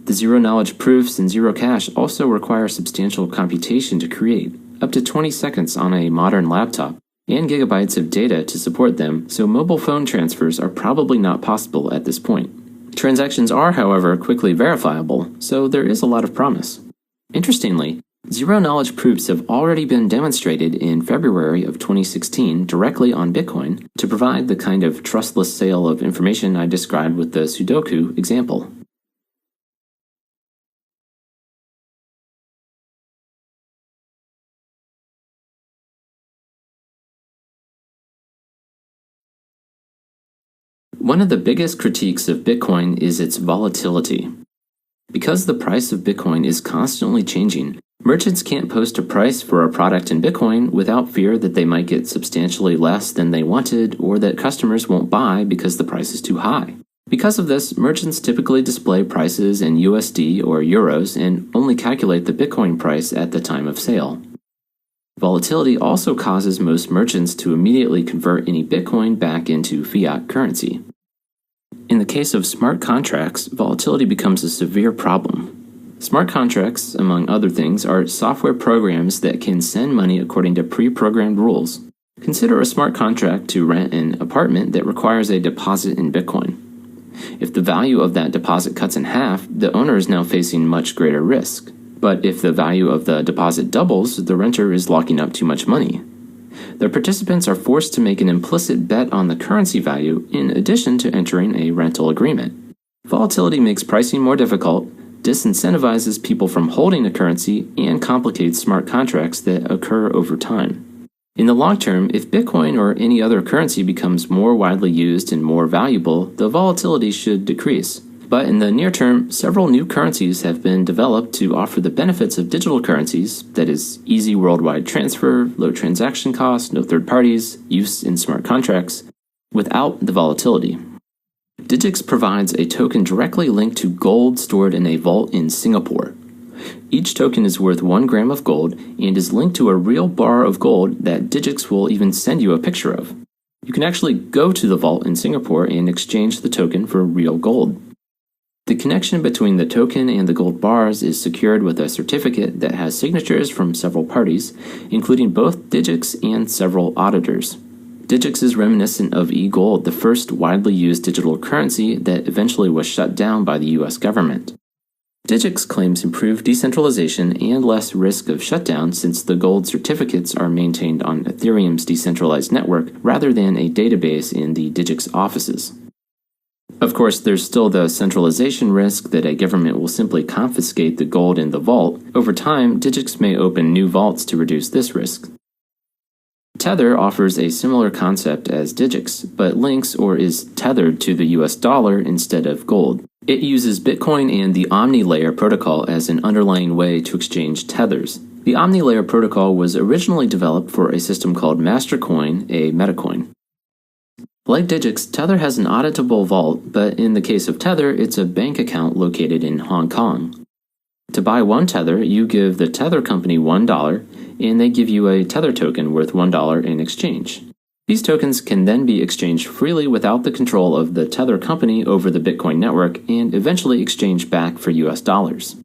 The zero-knowledge proofs in Zero Cash also require substantial computation to create, up to 20 seconds on a modern laptop, and gigabytes of data to support them, so mobile phone transfers are probably not possible at this point. Transactions are, however, quickly verifiable, so there is a lot of promise. Interestingly, zero-knowledge proofs have already been demonstrated in February of 2016 directly on Bitcoin to provide the kind of trustless sale of information I described with the Sudoku example. One of the biggest critiques of Bitcoin is its volatility. Because the price of Bitcoin is constantly changing, merchants can't post a price for a product in Bitcoin without fear that they might get substantially less than they wanted or that customers won't buy because the price is too high. Because of this, merchants typically display prices in USD or euros and only calculate the Bitcoin price at the time of sale. Volatility also causes most merchants to immediately convert any Bitcoin back into fiat currency. In the case of smart contracts, volatility becomes a severe problem. Smart contracts, among other things, are software programs that can send money according to pre-programmed rules. Consider a smart contract to rent an apartment that requires a deposit in Bitcoin. If the value of that deposit cuts in half, the owner is now facing much greater risk. But if the value of the deposit doubles, the renter is locking up too much money. The participants are forced to make an implicit bet on the currency value in addition to entering a rental agreement. Volatility makes pricing more difficult, disincentivizes people from holding a currency, and complicates smart contracts that occur over time. In the long term, if Bitcoin or any other currency becomes more widely used and more valuable, the volatility should decrease. But in the near term, several new currencies have been developed to offer the benefits of digital currencies, that is, easy worldwide transfer, low transaction costs, no third parties, use in smart contracts, without the volatility. Digix provides a token directly linked to gold stored in a vault in Singapore. Each token is worth 1 gram of gold and is linked to a real bar of gold that Digix will even send you a picture of. You can actually go to the vault in Singapore and exchange the token for real gold. The connection between the token and the gold bars is secured with a certificate that has signatures from several parties, including both Digix and several auditors. Digix is reminiscent of e-gold, the first widely used digital currency that eventually was shut down by the US government. Digix claims improved decentralization and less risk of shutdown since the gold certificates are maintained on Ethereum's decentralized network rather than a database in the Digix offices. Of course, there's still the centralization risk that a government will simply confiscate the gold in the vault. Over time, Digix may open new vaults to reduce this risk. Tether offers a similar concept as Digix, but links or is tethered to the US dollar instead of gold. It uses Bitcoin and the OmniLayer protocol as an underlying way to exchange tethers. The OmniLayer protocol was originally developed for a system called Mastercoin, a metacoin. Like Digix, Tether has an auditable vault, but in the case of Tether, it's a bank account located in Hong Kong. To buy one Tether, you give the Tether company $1, and they give you a Tether token worth $1 in exchange. These tokens can then be exchanged freely without the control of the Tether company over the Bitcoin network and eventually exchanged back for US dollars.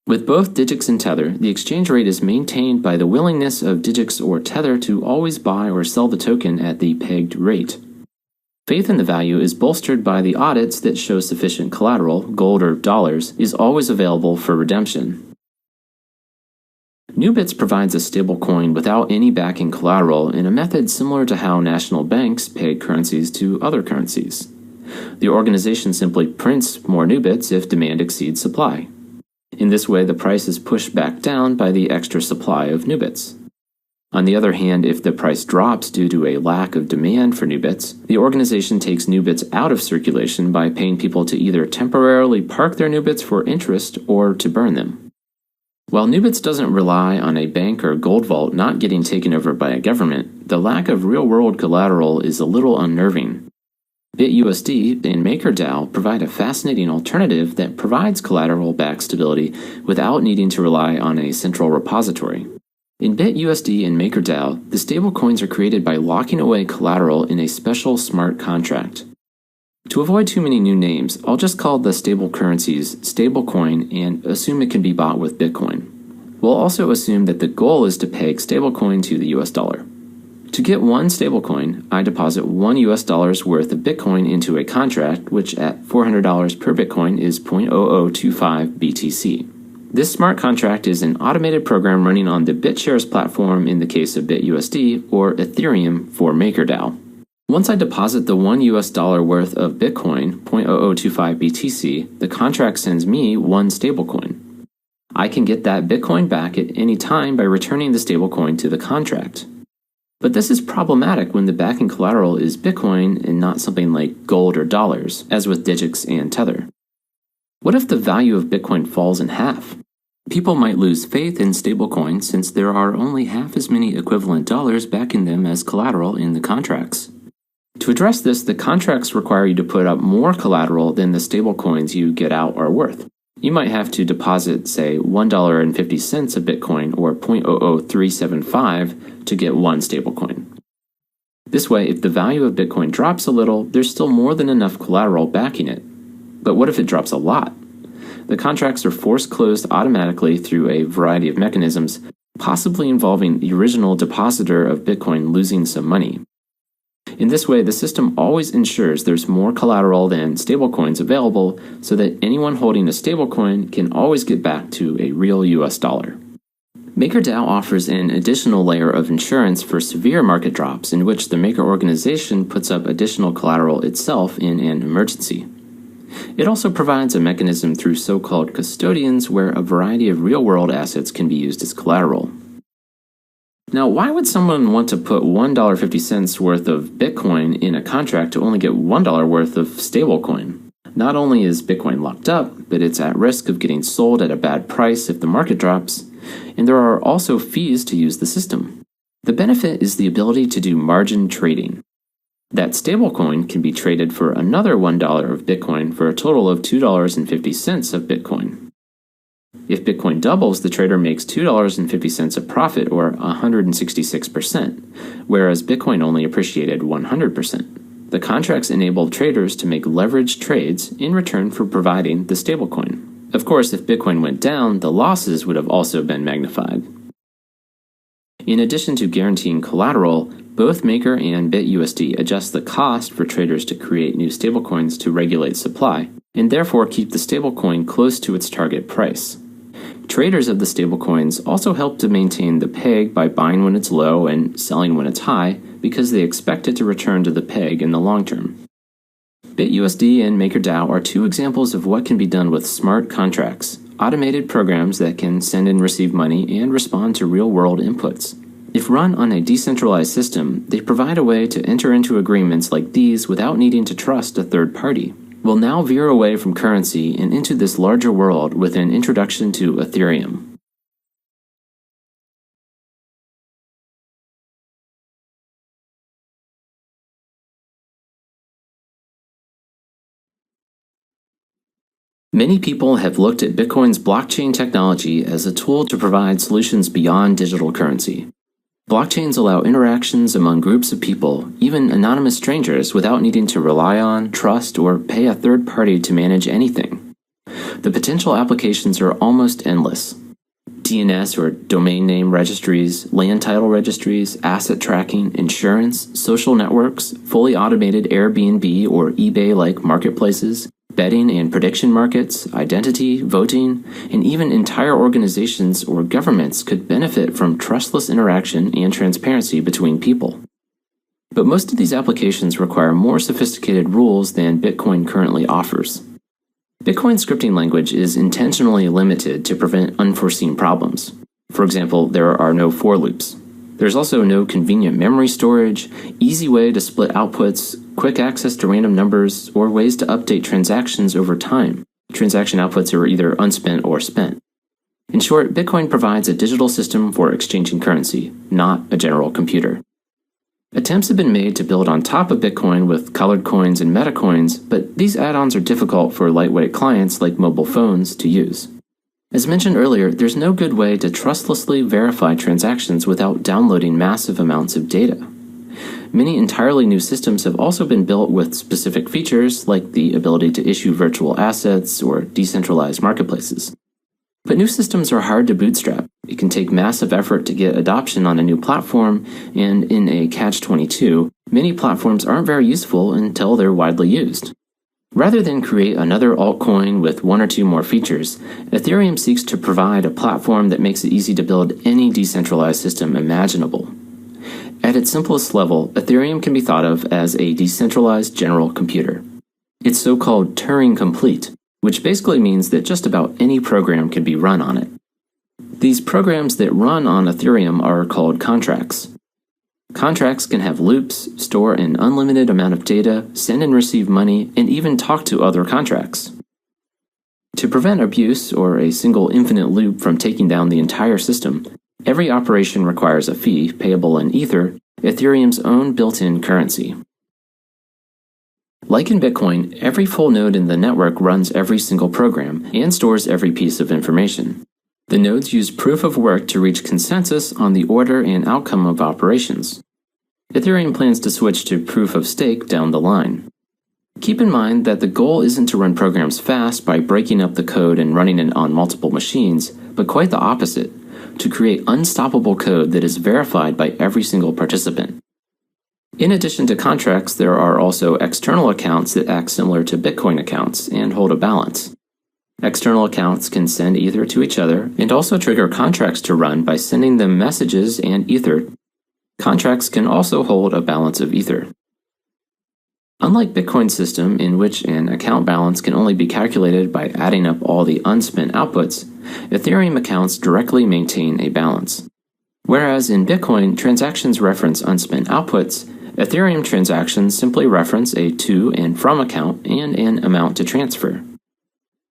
With both Digix and Tether, the exchange rate is maintained by the willingness of Digix or Tether to always buy or sell the token at the pegged rate. Faith in the value is bolstered by the audits that show sufficient collateral, gold or dollars, is always available for redemption. Nubits provides a stablecoin without any backing collateral in a method similar to how national banks peg currencies to other currencies. The organization simply prints more Nubits if demand exceeds supply. In this way, the price is pushed back down by the extra supply of Nubits. On the other hand, if the price drops due to a lack of demand for Nubits, the organization takes Nubits out of circulation by paying people to either temporarily park their Nubits for interest or to burn them. While Nubits doesn't rely on a bank or gold vault not getting taken over by a government, the lack of real-world collateral is a little unnerving. BitUSD and MakerDAO provide a fascinating alternative that provides collateral-backed stability without needing to rely on a central repository. In BitUSD and MakerDAO, the stablecoins are created by locking away collateral in a special smart contract. To avoid too many new names, I'll just call the stable currencies stablecoin and assume it can be bought with Bitcoin. We'll also assume that the goal is to peg stablecoin to the US dollar. To get one stablecoin, I deposit $1 US worth of Bitcoin into a contract, which at $400 per Bitcoin is 0.0025 BTC. This smart contract is an automated program running on the BitShares platform in the case of BitUSD or Ethereum for MakerDAO. Once I deposit the $1 US worth of Bitcoin, 0.0025 BTC, the contract sends me one stablecoin. I can get that Bitcoin back at any time by returning the stablecoin to the contract. But this is problematic when the backing collateral is Bitcoin and not something like gold or dollars, as with Digix and Tether. What if the value of Bitcoin falls in half? People might lose faith in stablecoins since there are only half as many equivalent dollars backing them as collateral in the contracts. To address this, the contracts require you to put up more collateral than the stablecoins you get out are worth. You might have to deposit, say, $1.50 of Bitcoin or 0.00375 to get one stablecoin. This way, if the value of Bitcoin drops a little, there's still more than enough collateral backing it. But what if it drops a lot? The contracts are force closed automatically through a variety of mechanisms, possibly involving the original depositor of Bitcoin losing some money. In this way, the system always ensures there's more collateral than stablecoins available so that anyone holding a stablecoin can always get back to a real US dollar. MakerDAO offers an additional layer of insurance for severe market drops in which the Maker organization puts up additional collateral itself in an emergency. It also provides a mechanism through so-called custodians where a variety of real-world assets can be used as collateral. Now, why would someone want to put $1.50 worth of Bitcoin in a contract to only get $1 worth of stablecoin? Not only is Bitcoin locked up, but it's at risk of getting sold at a bad price if the market drops, and there are also fees to use the system. The benefit is the ability to do margin trading. That stablecoin can be traded for another $1 of Bitcoin for a total of $2.50 of Bitcoin. If Bitcoin doubles, the trader makes $2.50 of profit, or 166%, whereas Bitcoin only appreciated 100%. The contracts enable traders to make leveraged trades in return for providing the stablecoin. Of course, if Bitcoin went down, the losses would have also been magnified. In addition to guaranteeing collateral, both Maker and BitUSD adjust the cost for traders to create new stablecoins to regulate supply. and therefore keep the stablecoin close to its target price. Traders of the stablecoins also help to maintain the peg by buying when it's low and selling when it's high because they expect it to return to the peg in the long term. BitUSD and MakerDAO are two examples of what can be done with smart contracts, automated programs that can send and receive money and respond to real-world inputs. If run on a decentralized system, they provide a way to enter into agreements like these without needing to trust a third party. We'll now veer away from currency and into this larger world with an introduction to Ethereum. Many people have looked at Bitcoin's blockchain technology as a tool to provide solutions beyond digital currency. Blockchains allow interactions among groups of people, even anonymous strangers, without needing to rely on, trust, or pay a third party to manage anything. The potential applications are almost endless. DNS or domain name registries, land title registries, asset tracking, insurance, social networks, fully automated Airbnb or eBay-like marketplaces, betting and prediction markets, identity, voting, and even entire organizations or governments could benefit from trustless interaction and transparency between people. But most of these applications require more sophisticated rules than Bitcoin currently offers. Bitcoin scripting language is intentionally limited to prevent unforeseen problems. For example, there are no for loops. There's also no convenient memory storage, easy way to split outputs, quick access to random numbers, or ways to update transactions over time. Transaction outputs are either unspent or spent. In short, Bitcoin provides a digital system for exchanging currency, not a general computer. Attempts have been made to build on top of Bitcoin with colored coins and metacoins, but these add-ons are difficult for lightweight clients like mobile phones to use. As mentioned earlier, there's no good way to trustlessly verify transactions without downloading massive amounts of data. Many entirely new systems have also been built with specific features like the ability to issue virtual assets or decentralized marketplaces. But new systems are hard to bootstrap. It can take massive effort to get adoption on a new platform, and in a catch-22, many platforms aren't very useful until they're widely used. Rather than create another altcoin with one or two more features, Ethereum seeks to provide a platform that makes it easy to build any decentralized system imaginable. At its simplest level, Ethereum can be thought of as a decentralized general computer. It's so-called Turing complete, which basically means that just about any program can be run on it. These programs that run on Ethereum are called contracts. Contracts can have loops, store an unlimited amount of data, send and receive money, and even talk to other contracts. To prevent abuse or a single infinite loop from taking down the entire system, every operation requires a fee payable in Ether, Ethereum's own built-in currency. Like in Bitcoin, every full node in the network runs every single program and stores every piece of information. The nodes use proof of work to reach consensus on the order and outcome of operations. Ethereum plans to switch to proof of stake down the line. Keep in mind that the goal isn't to run programs fast by breaking up the code and running it on multiple machines, but quite the opposite, to create unstoppable code that is verified by every single participant. In addition to contracts, there are also external accounts that act similar to Bitcoin accounts and hold a balance. External accounts can send Ether to each other and also trigger contracts to run by sending them messages and Ether. Contracts can also hold a balance of Ether. Unlike Bitcoin's system, in which an account balance can only be calculated by adding up all the unspent outputs, Ethereum accounts directly maintain a balance. Whereas in Bitcoin, transactions reference unspent outputs, Ethereum transactions simply reference a to and from account and an amount to transfer.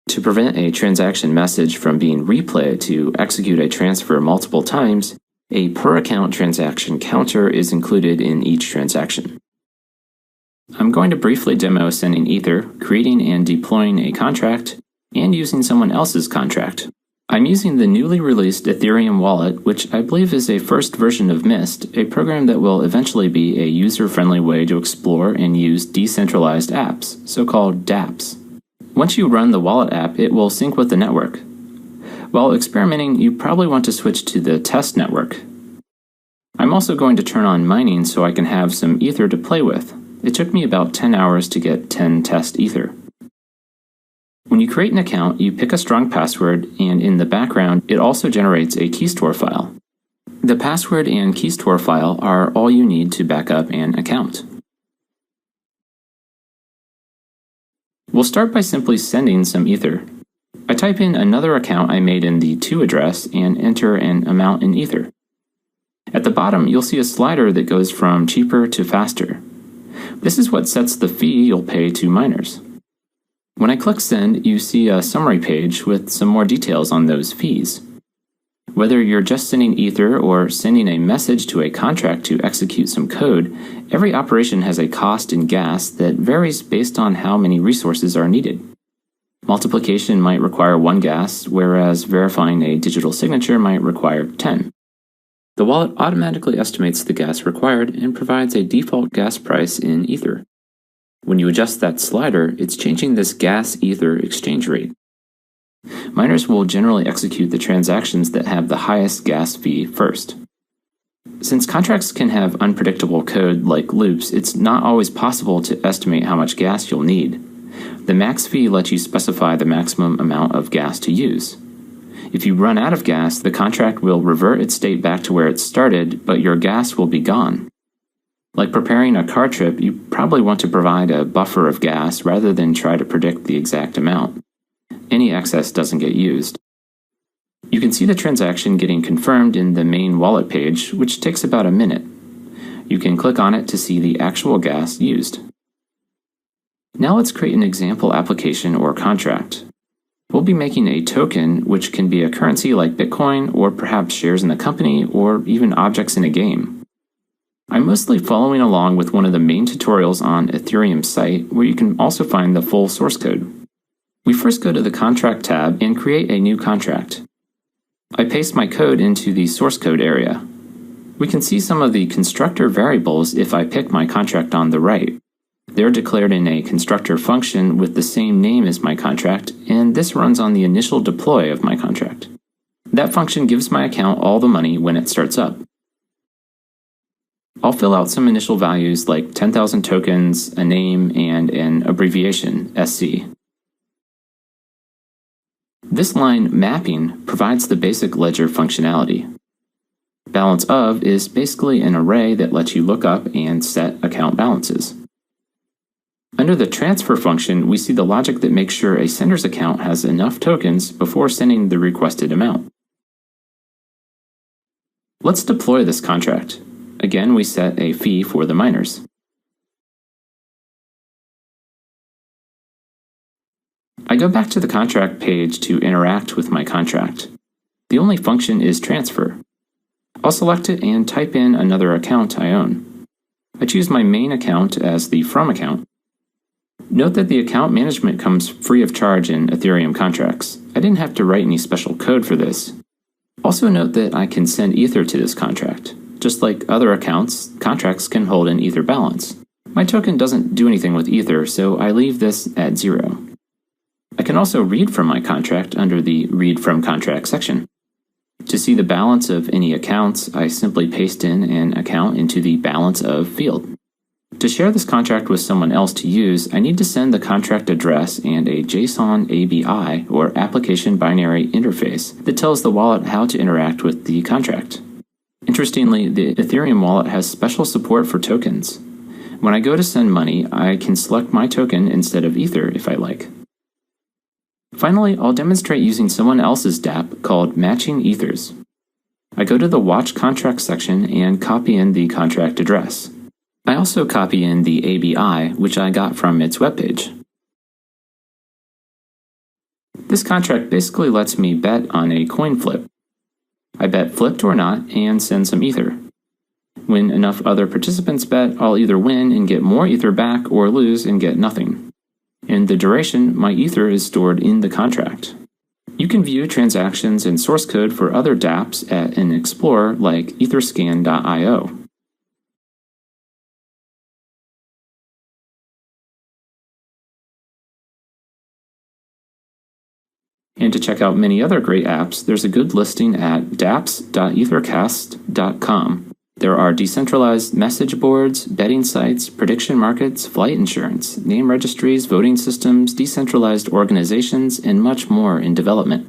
To prevent a transaction message from being replayed to execute a transfer multiple times, a per-account transaction counter is included in each transaction. I'm going to briefly demo sending Ether, creating and deploying a contract, and using someone else's contract. I'm using the newly released Ethereum wallet, which I believe is a first version of Mist, a program that will eventually be a user-friendly way to explore and use decentralized apps, so-called dApps. Once you run the wallet app, it will sync with the network. While experimenting, you probably want to switch to the test network. I'm also going to turn on mining so I can have some Ether to play with. It took me about 10 hours to get 10 test Ether. When you create an account, you pick a strong password, and in the background, it also generates a key store file. The password and key store file are all you need to back up an account. We'll start by simply sending some Ether. I type in another account I made in the to address and enter an amount in Ether. At the bottom, you'll see a slider that goes from cheaper to faster. This is what sets the fee you'll pay to miners. When I click Send, you see a summary page with some more details on those fees. Whether you're just sending Ether or sending a message to a contract to execute some code, every operation has a cost in gas that varies based on how many resources are needed. Multiplication might require 1 gas, whereas verifying a digital signature might require 10. The wallet automatically estimates the gas required and provides a default gas price in Ether. When you adjust that slider, it's changing this gas-Ether exchange rate. Miners will generally execute the transactions that have the highest gas fee first. Since contracts can have unpredictable code like loops, it's not always possible to estimate how much gas you'll need. The max fee lets you specify the maximum amount of gas to use. If you run out of gas, the contract will revert its state back to where it started, but your gas will be gone. Like preparing a car trip, you probably want to provide a buffer of gas rather than try to predict the exact amount. Any excess doesn't get used. You can see the transaction getting confirmed in the main wallet page, which takes about a minute. You can click on it to see the actual gas used. Now let's create an example application or contract. We'll be making a token, which can be a currency like Bitcoin, or perhaps shares in the company, or even objects in a game. I'm mostly following along with one of the main tutorials on Ethereum's site, where you can also find the full source code. We first go to the Contract tab and create a new contract. I paste my code into the source code area. We can see some of the constructor variables if I pick my contract on the right. They're declared in a constructor function with the same name as my contract, and this runs on the initial deploy of my contract. That function gives my account all the money when it starts up. I'll fill out some initial values like 10,000 tokens, a name, and an abbreviation, SC. This line, mapping, provides the basic ledger functionality. Balance of is basically an array that lets you look up and set account balances. Under the transfer function, we see the logic that makes sure a sender's account has enough tokens before sending the requested amount. Let's deploy this contract. Again, we set a fee for the miners. I go back to the contract page to interact with my contract. The only function is transfer. I'll select it and type in another account I own. I choose my main account as the from account. Note that the account management comes free of charge in Ethereum contracts. I didn't have to write any special code for this. Also note that I can send Ether to this contract. Just like other accounts, contracts can hold an Ether balance. My token doesn't do anything with Ether, so I leave this at 0. I can also read from my contract under the Read from Contract section. To see the balance of any accounts, I simply paste in an account into the Balance of field. To share this contract with someone else to use, I need to send the contract address and a JSON ABI, or Application Binary Interface, that tells the wallet how to interact with the contract. Interestingly, the Ethereum wallet has special support for tokens. When I go to send money, I can select my token instead of Ether if I like. Finally, I'll demonstrate using someone else's dApp called Matching Ethers. I go to the Watch Contract section and copy in the contract address. I also copy in the ABI, which I got from its webpage. This contract basically lets me bet on a coin flip. I bet flipped or not and send some Ether. When enough other participants bet, I'll either win and get more Ether back or lose and get nothing. In the duration, my Ether is stored in the contract. You can view transactions and source code for other dApps at an explorer like etherscan.io. And to check out many other great apps, there's a good listing at dapps.ethercast.com. There are decentralized message boards, betting sites, prediction markets, flight insurance, name registries, voting systems, decentralized organizations, and much more in development.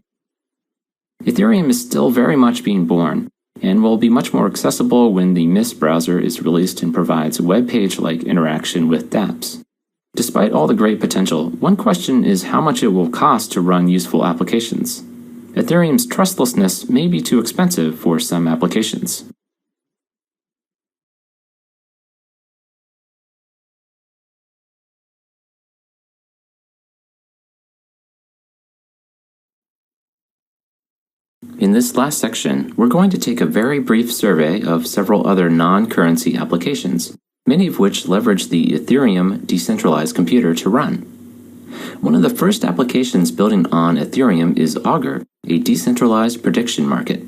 Ethereum is still very much being born, and will be much more accessible when the Mist browser is released and provides web page-like interaction with dApps. Despite all the great potential, one question is how much it will cost to run useful applications. Ethereum's trustlessness may be too expensive for some applications. In this last section, we're going to take a very brief survey of several other non-currency applications, many of which leverage the Ethereum decentralized computer to run. One of the first applications building on Ethereum is Augur, a decentralized prediction market.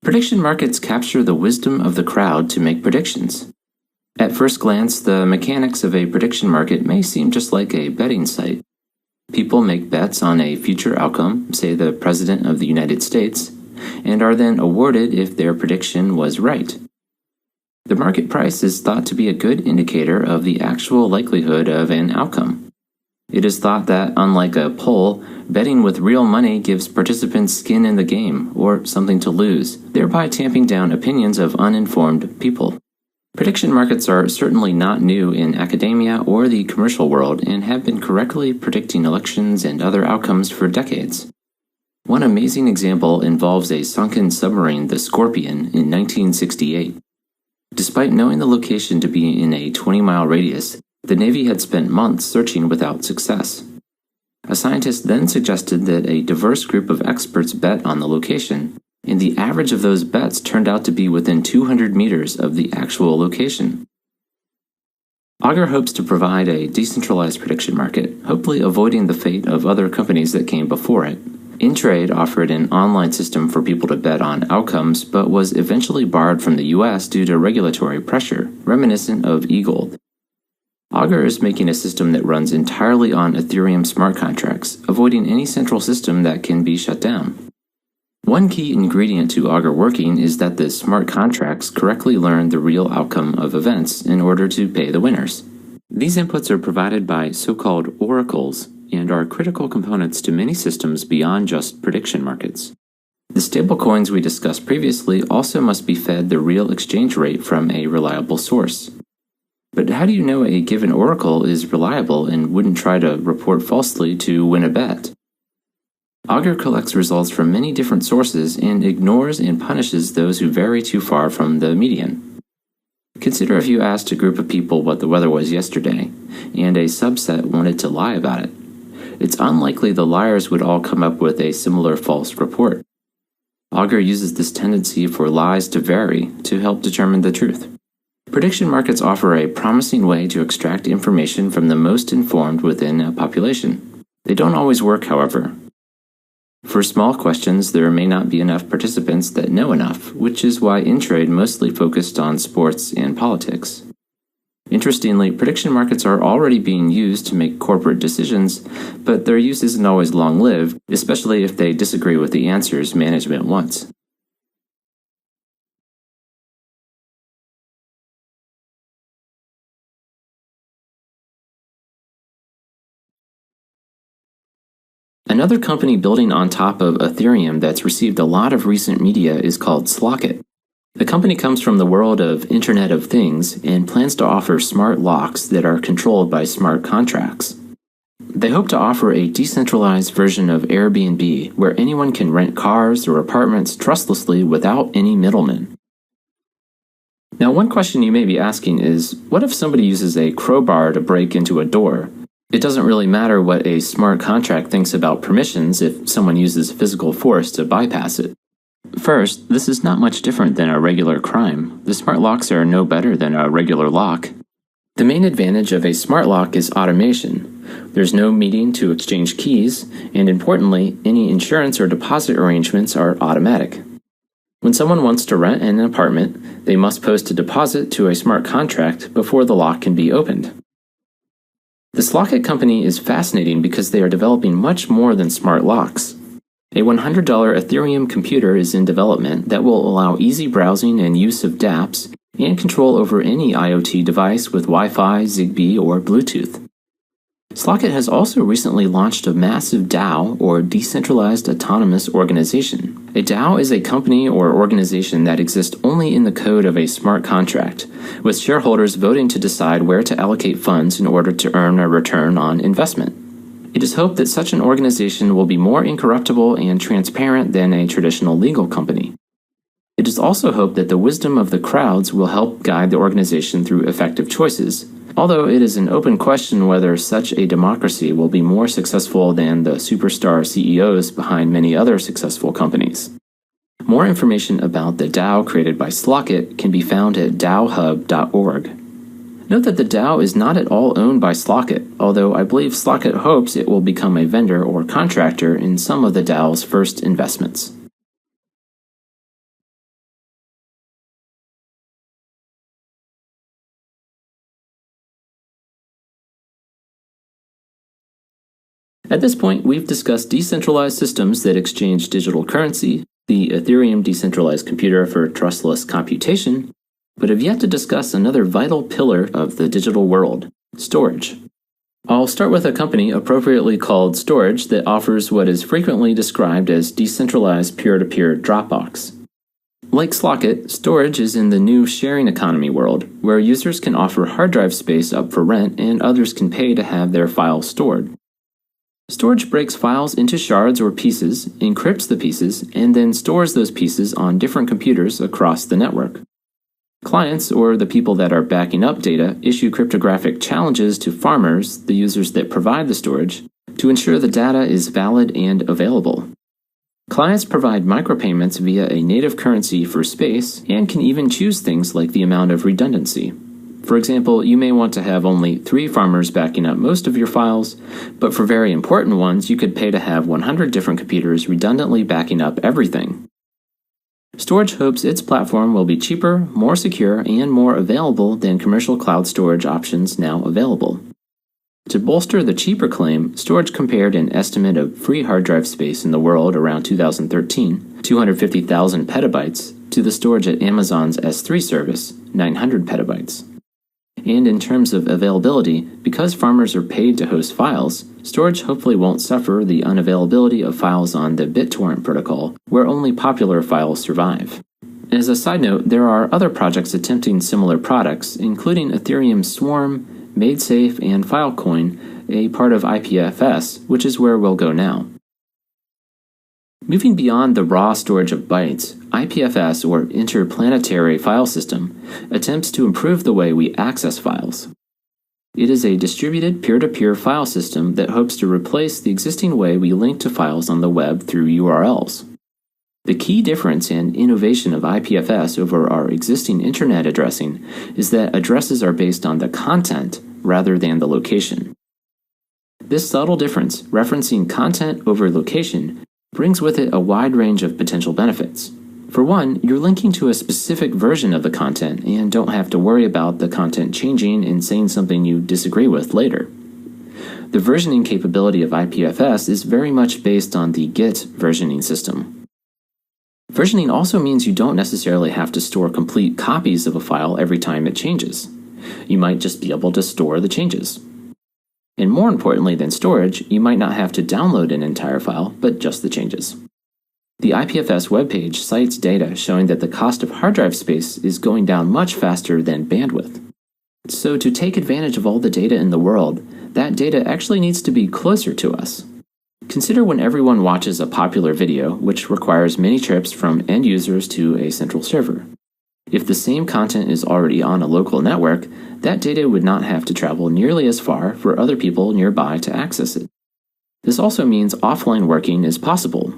Prediction markets capture the wisdom of the crowd to make predictions. At first glance, the mechanics of a prediction market may seem just like a betting site. People make bets on a future outcome, say the President of the United States, and are then awarded if their prediction was right. The market price is thought to be a good indicator of the actual likelihood of an outcome. It is thought that, unlike a poll, betting with real money gives participants skin in the game, or something to lose, thereby tamping down opinions of uninformed people. Prediction markets are certainly not new in academia or the commercial world and have been correctly predicting elections and other outcomes for decades. One amazing example involves a sunken submarine, the Scorpion, in 1968. Despite knowing the location to be in a 20-mile radius, the Navy had spent months searching without success. A scientist then suggested that a diverse group of experts bet on the location, and the average of those bets turned out to be within 200 meters of the actual location. Augur hopes to provide a decentralized prediction market, hopefully avoiding the fate of other companies that came before it. InTrade offered an online system for people to bet on outcomes, but was eventually barred from the US due to regulatory pressure, reminiscent of eGold. Augur is making a system that runs entirely on Ethereum smart contracts, avoiding any central system that can be shut down. One key ingredient to Augur working is that the smart contracts correctly learn the real outcome of events in order to pay the winners. These inputs are provided by so-called oracles and are critical components to many systems beyond just prediction markets. The stablecoins we discussed previously also must be fed the real exchange rate from a reliable source. But how do you know a given oracle is reliable and wouldn't try to report falsely to win a bet? Augur collects results from many different sources and ignores and punishes those who vary too far from the median. Consider if you asked a group of people what the weather was yesterday, and a subset wanted to lie about it. It's unlikely the liars would all come up with a similar false report. Augur uses this tendency for lies to vary to help determine the truth. Prediction markets offer a promising way to extract information from the most informed within a population. They don't always work, however. For small questions, there may not be enough participants that know enough, which is why InTrade mostly focused on sports and politics. Interestingly, prediction markets are already being used to make corporate decisions, but their use isn't always long-lived, especially if they disagree with the answers management wants. Another company building on top of Ethereum that's received a lot of recent media is called Slockit. The company comes from the world of Internet of Things and plans to offer smart locks that are controlled by smart contracts. They hope to offer a decentralized version of Airbnb where anyone can rent cars or apartments trustlessly without any middlemen. Now, one question you may be asking is, what if somebody uses a crowbar to break into a door? It doesn't really matter what a smart contract thinks about permissions if someone uses physical force to bypass it. First, this is not much different than a regular crime. The smart locks are no better than a regular lock. The main advantage of a smart lock is automation. There's no meeting to exchange keys, and importantly, any insurance or deposit arrangements are automatic. When someone wants to rent an apartment, they must post a deposit to a smart contract before the lock can be opened. The Slockit company is fascinating because they are developing much more than smart locks. A $100 Ethereum computer is in development that will allow easy browsing and use of dApps and control over any IoT device with Wi-Fi, Zigbee, or Bluetooth. Slockit has also recently launched a massive DAO, or Decentralized Autonomous Organization. A DAO is a company or organization that exists only in the code of a smart contract, with shareholders voting to decide where to allocate funds in order to earn a return on investment. It is hoped that such an organization will be more incorruptible and transparent than a traditional legal company. It is also hoped that the wisdom of the crowds will help guide the organization through effective choices, although it is an open question whether such a democracy will be more successful than the superstar CEOs behind many other successful companies. More information about the DAO created by Slockit can be found at daohub.org. Note that the DAO is not at all owned by Slockit, although I believe Slockit hopes it will become a vendor or contractor in some of the DAO's first investments. At this point, we've discussed decentralized systems that exchange digital currency, the Ethereum decentralized computer for trustless computation, but have yet to discuss another vital pillar of the digital world, storage. I'll start with a company appropriately called Storage that offers what is frequently described as decentralized peer-to-peer Dropbox. Like Slockit, Storage is in the new sharing economy world, where users can offer hard drive space up for rent and others can pay to have their files stored. Storage breaks files into shards or pieces, encrypts the pieces, and then stores those pieces on different computers across the network. Clients, or the people that are backing up data, issue cryptographic challenges to farmers, the users that provide the storage, to ensure the data is valid and available. Clients provide micropayments via a native currency for space and can even choose things like the amount of redundancy. For example, you may want to have only 3 farmers backing up most of your files, but for very important ones, you could pay to have 100 different computers redundantly backing up everything. Storage hopes its platform will be cheaper, more secure, and more available than commercial cloud storage options now available. To bolster the cheaper claim, Storage compared an estimate of free hard drive space in the world around 2013, 250,000 petabytes, to the storage at Amazon's S3 service, 900 petabytes. And in terms of availability, because farmers are paid to host files, Storage hopefully won't suffer the unavailability of files on the BitTorrent protocol, where only popular files survive. As a side note, there are other projects attempting similar products, including Ethereum Swarm, MadeSafe, and Filecoin, a part of IPFS, which is where we'll go now. Moving beyond the raw storage of bytes, IPFS, or Interplanetary File System, attempts to improve the way we access files. It is a distributed peer-to-peer file system that hopes to replace the existing way we link to files on the web through URLs. The key difference and innovation of IPFS over our existing internet addressing is that addresses are based on the content rather than the location. This subtle difference, referencing content over location, brings with it a wide range of potential benefits. For one, you're linking to a specific version of the content and don't have to worry about the content changing and saying something you disagree with later. The versioning capability of IPFS is very much based on the Git versioning system. Versioning also means you don't necessarily have to store complete copies of a file every time it changes. You might just be able to store the changes. And more importantly than storage, you might not have to download an entire file, but just the changes. The IPFS webpage cites data showing that the cost of hard drive space is going down much faster than bandwidth. So to take advantage of all the data in the world, that data actually needs to be closer to us. Consider when everyone watches a popular video, which requires many trips from end users to a central server. If the same content is already on a local network, that data would not have to travel nearly as far for other people nearby to access it. This also means offline working is possible.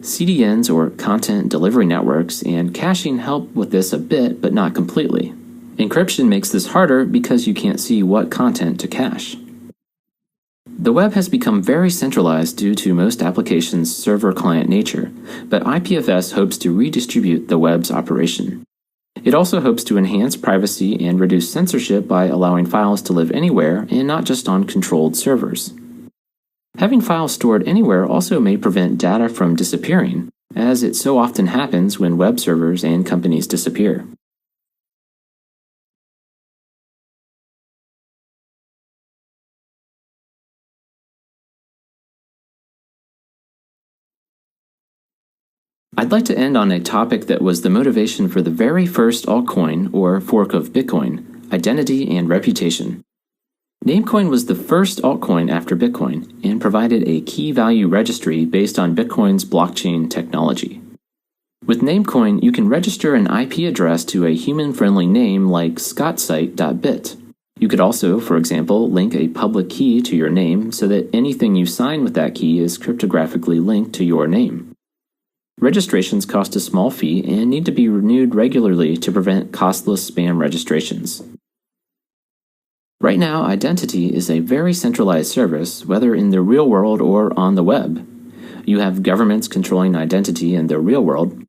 CDNs, or content delivery networks, and caching help with this a bit, but not completely. Encryption makes this harder because you can't see what content to cache. The web has become very centralized due to most applications' server-client nature, but IPFS hopes to redistribute the web's operation. It also hopes to enhance privacy and reduce censorship by allowing files to live anywhere and not just on controlled servers. Having files stored anywhere also may prevent data from disappearing, as it so often happens when web servers and companies disappear. I'd like to end on a topic that was the motivation for the very first altcoin, or fork of Bitcoin: identity and reputation. Namecoin was the first altcoin after Bitcoin and provided a key value registry based on Bitcoin's blockchain technology. With Namecoin, you can register an IP address to a human-friendly name like scottsite.bit. You could also, for example, link a public key to your name so that anything you sign with that key is cryptographically linked to your name. Registrations cost a small fee and need to be renewed regularly to prevent costless spam registrations. Right now, identity is a very centralized service, whether in the real world or on the web. You have governments controlling identity in the real world,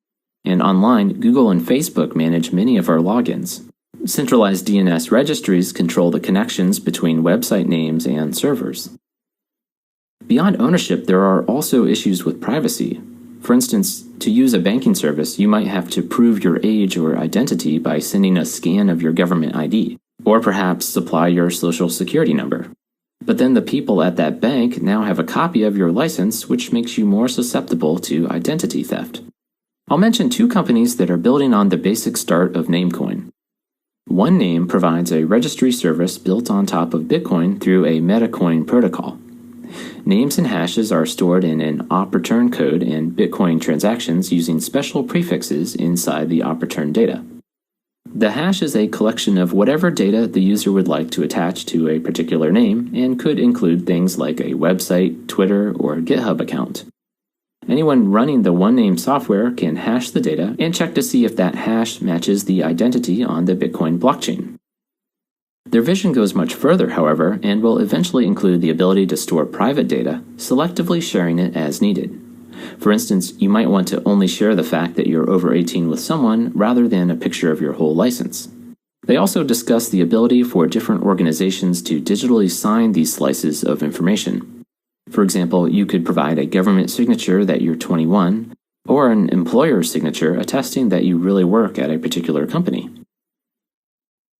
and online, Google and Facebook manage many of our logins. Centralized DNS registries control the connections between website names and servers. Beyond ownership, there are also issues with privacy. For instance, to use a banking service, you might have to prove your age or identity by sending a scan of your government ID, or perhaps supply your social security number. But then the people at that bank now have a copy of your license, which makes you more susceptible to identity theft. I'll mention two companies that are building on the basic start of Namecoin. OneName provides a registry service built on top of Bitcoin through a MetaCoin protocol. Names and hashes are stored in an op-return code in Bitcoin transactions using special prefixes inside the op-return data. The hash is a collection of whatever data the user would like to attach to a particular name and could include things like a website, Twitter, or GitHub account. Anyone running the OneName software can hash the data and check to see if that hash matches the identity on the Bitcoin blockchain. Their vision goes much further, however, and will eventually include the ability to store private data, selectively sharing it as needed. For instance, you might want to only share the fact that you're over 18 with someone rather than a picture of your whole license. They also discuss the ability for different organizations to digitally sign these slices of information. For example, you could provide a government signature that you're 21, or an employer's signature attesting that you really work at a particular company.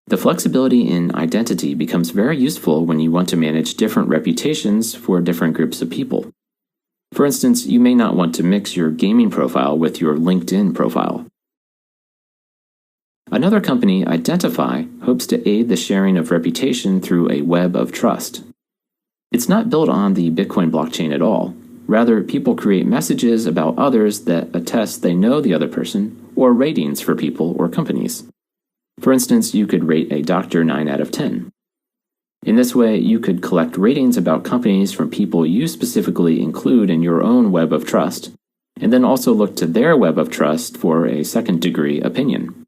The flexibility in identity becomes very useful when you want to manage different reputations for different groups of people. For instance, you may not want to mix your gaming profile with your LinkedIn profile. Another company, Identify, hopes to aid the sharing of reputation through a web of trust. It's not built on the Bitcoin blockchain at all. Rather, people create messages about others that attest they know the other person, or ratings for people or companies. For instance, you could rate a doctor 9 out of 10. In this way, you could collect ratings about companies from people you specifically include in your own web of trust, and then also look to their web of trust for a second-degree opinion.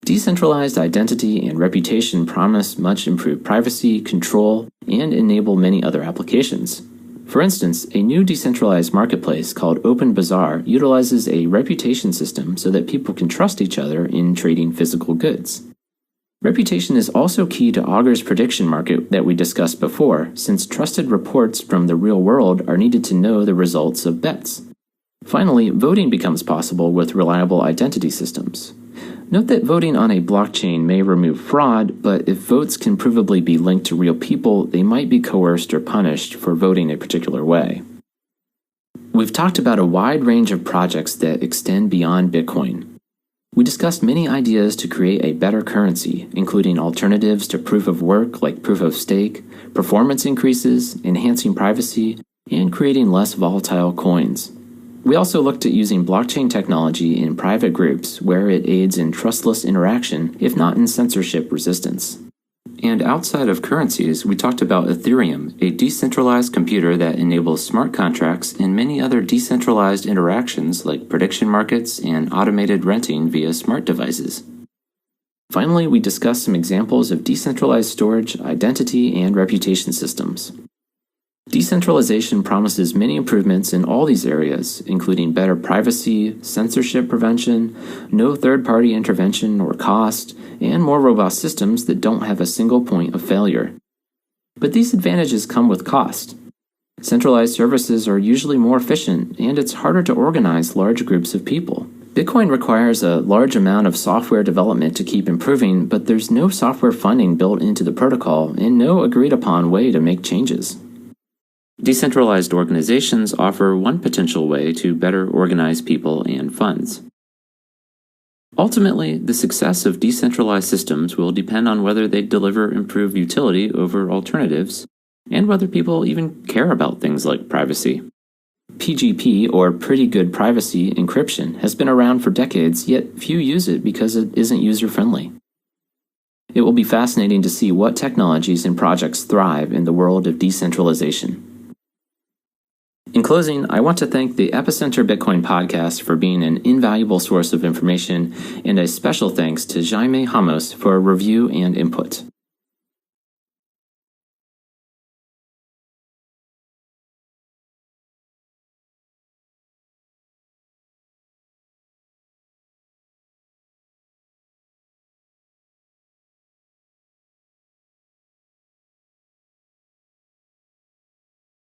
Decentralized identity and reputation promise much improved privacy, control, and enable many other applications. For instance, a new decentralized marketplace called Open Bazaar utilizes a reputation system so that people can trust each other in trading physical goods. Reputation is also key to Augur's prediction market that we discussed before, since trusted reports from the real world are needed to know the results of bets. Finally, voting becomes possible with reliable identity systems. Note that voting on a blockchain may remove fraud, but if votes can provably be linked to real people, they might be coerced or punished for voting a particular way. We've talked about a wide range of projects that extend beyond Bitcoin. We discussed many ideas to create a better currency, including alternatives to proof of work like proof of stake, performance increases, enhancing privacy, and creating less volatile coins. We also looked at using blockchain technology in private groups where it aids in trustless interaction, if not in censorship resistance. And outside of currencies, we talked about Ethereum, a decentralized computer that enables smart contracts and many other decentralized interactions like prediction markets and automated renting via smart devices. Finally, we discussed some examples of decentralized storage, identity, and reputation systems. Decentralization promises many improvements in all these areas, including better privacy, censorship prevention, no third-party intervention or cost, and more robust systems that don't have a single point of failure. But these advantages come with cost. Centralized services are usually more efficient, and it's harder to organize large groups of people. Bitcoin requires a large amount of software development to keep improving, but there's no software funding built into the protocol and no agreed-upon way to make changes. Decentralized organizations offer one potential way to better organize people and funds. Ultimately, the success of decentralized systems will depend on whether they deliver improved utility over alternatives, and whether people even care about things like privacy. PGP, or Pretty Good Privacy Encryption, has been around for decades, yet few use it because it isn't user-friendly. It will be fascinating to see what technologies and projects thrive in the world of decentralization. In closing, I want to thank the Epicenter Bitcoin podcast for being an invaluable source of information, and a special thanks to Jaime Ramos for a review and input.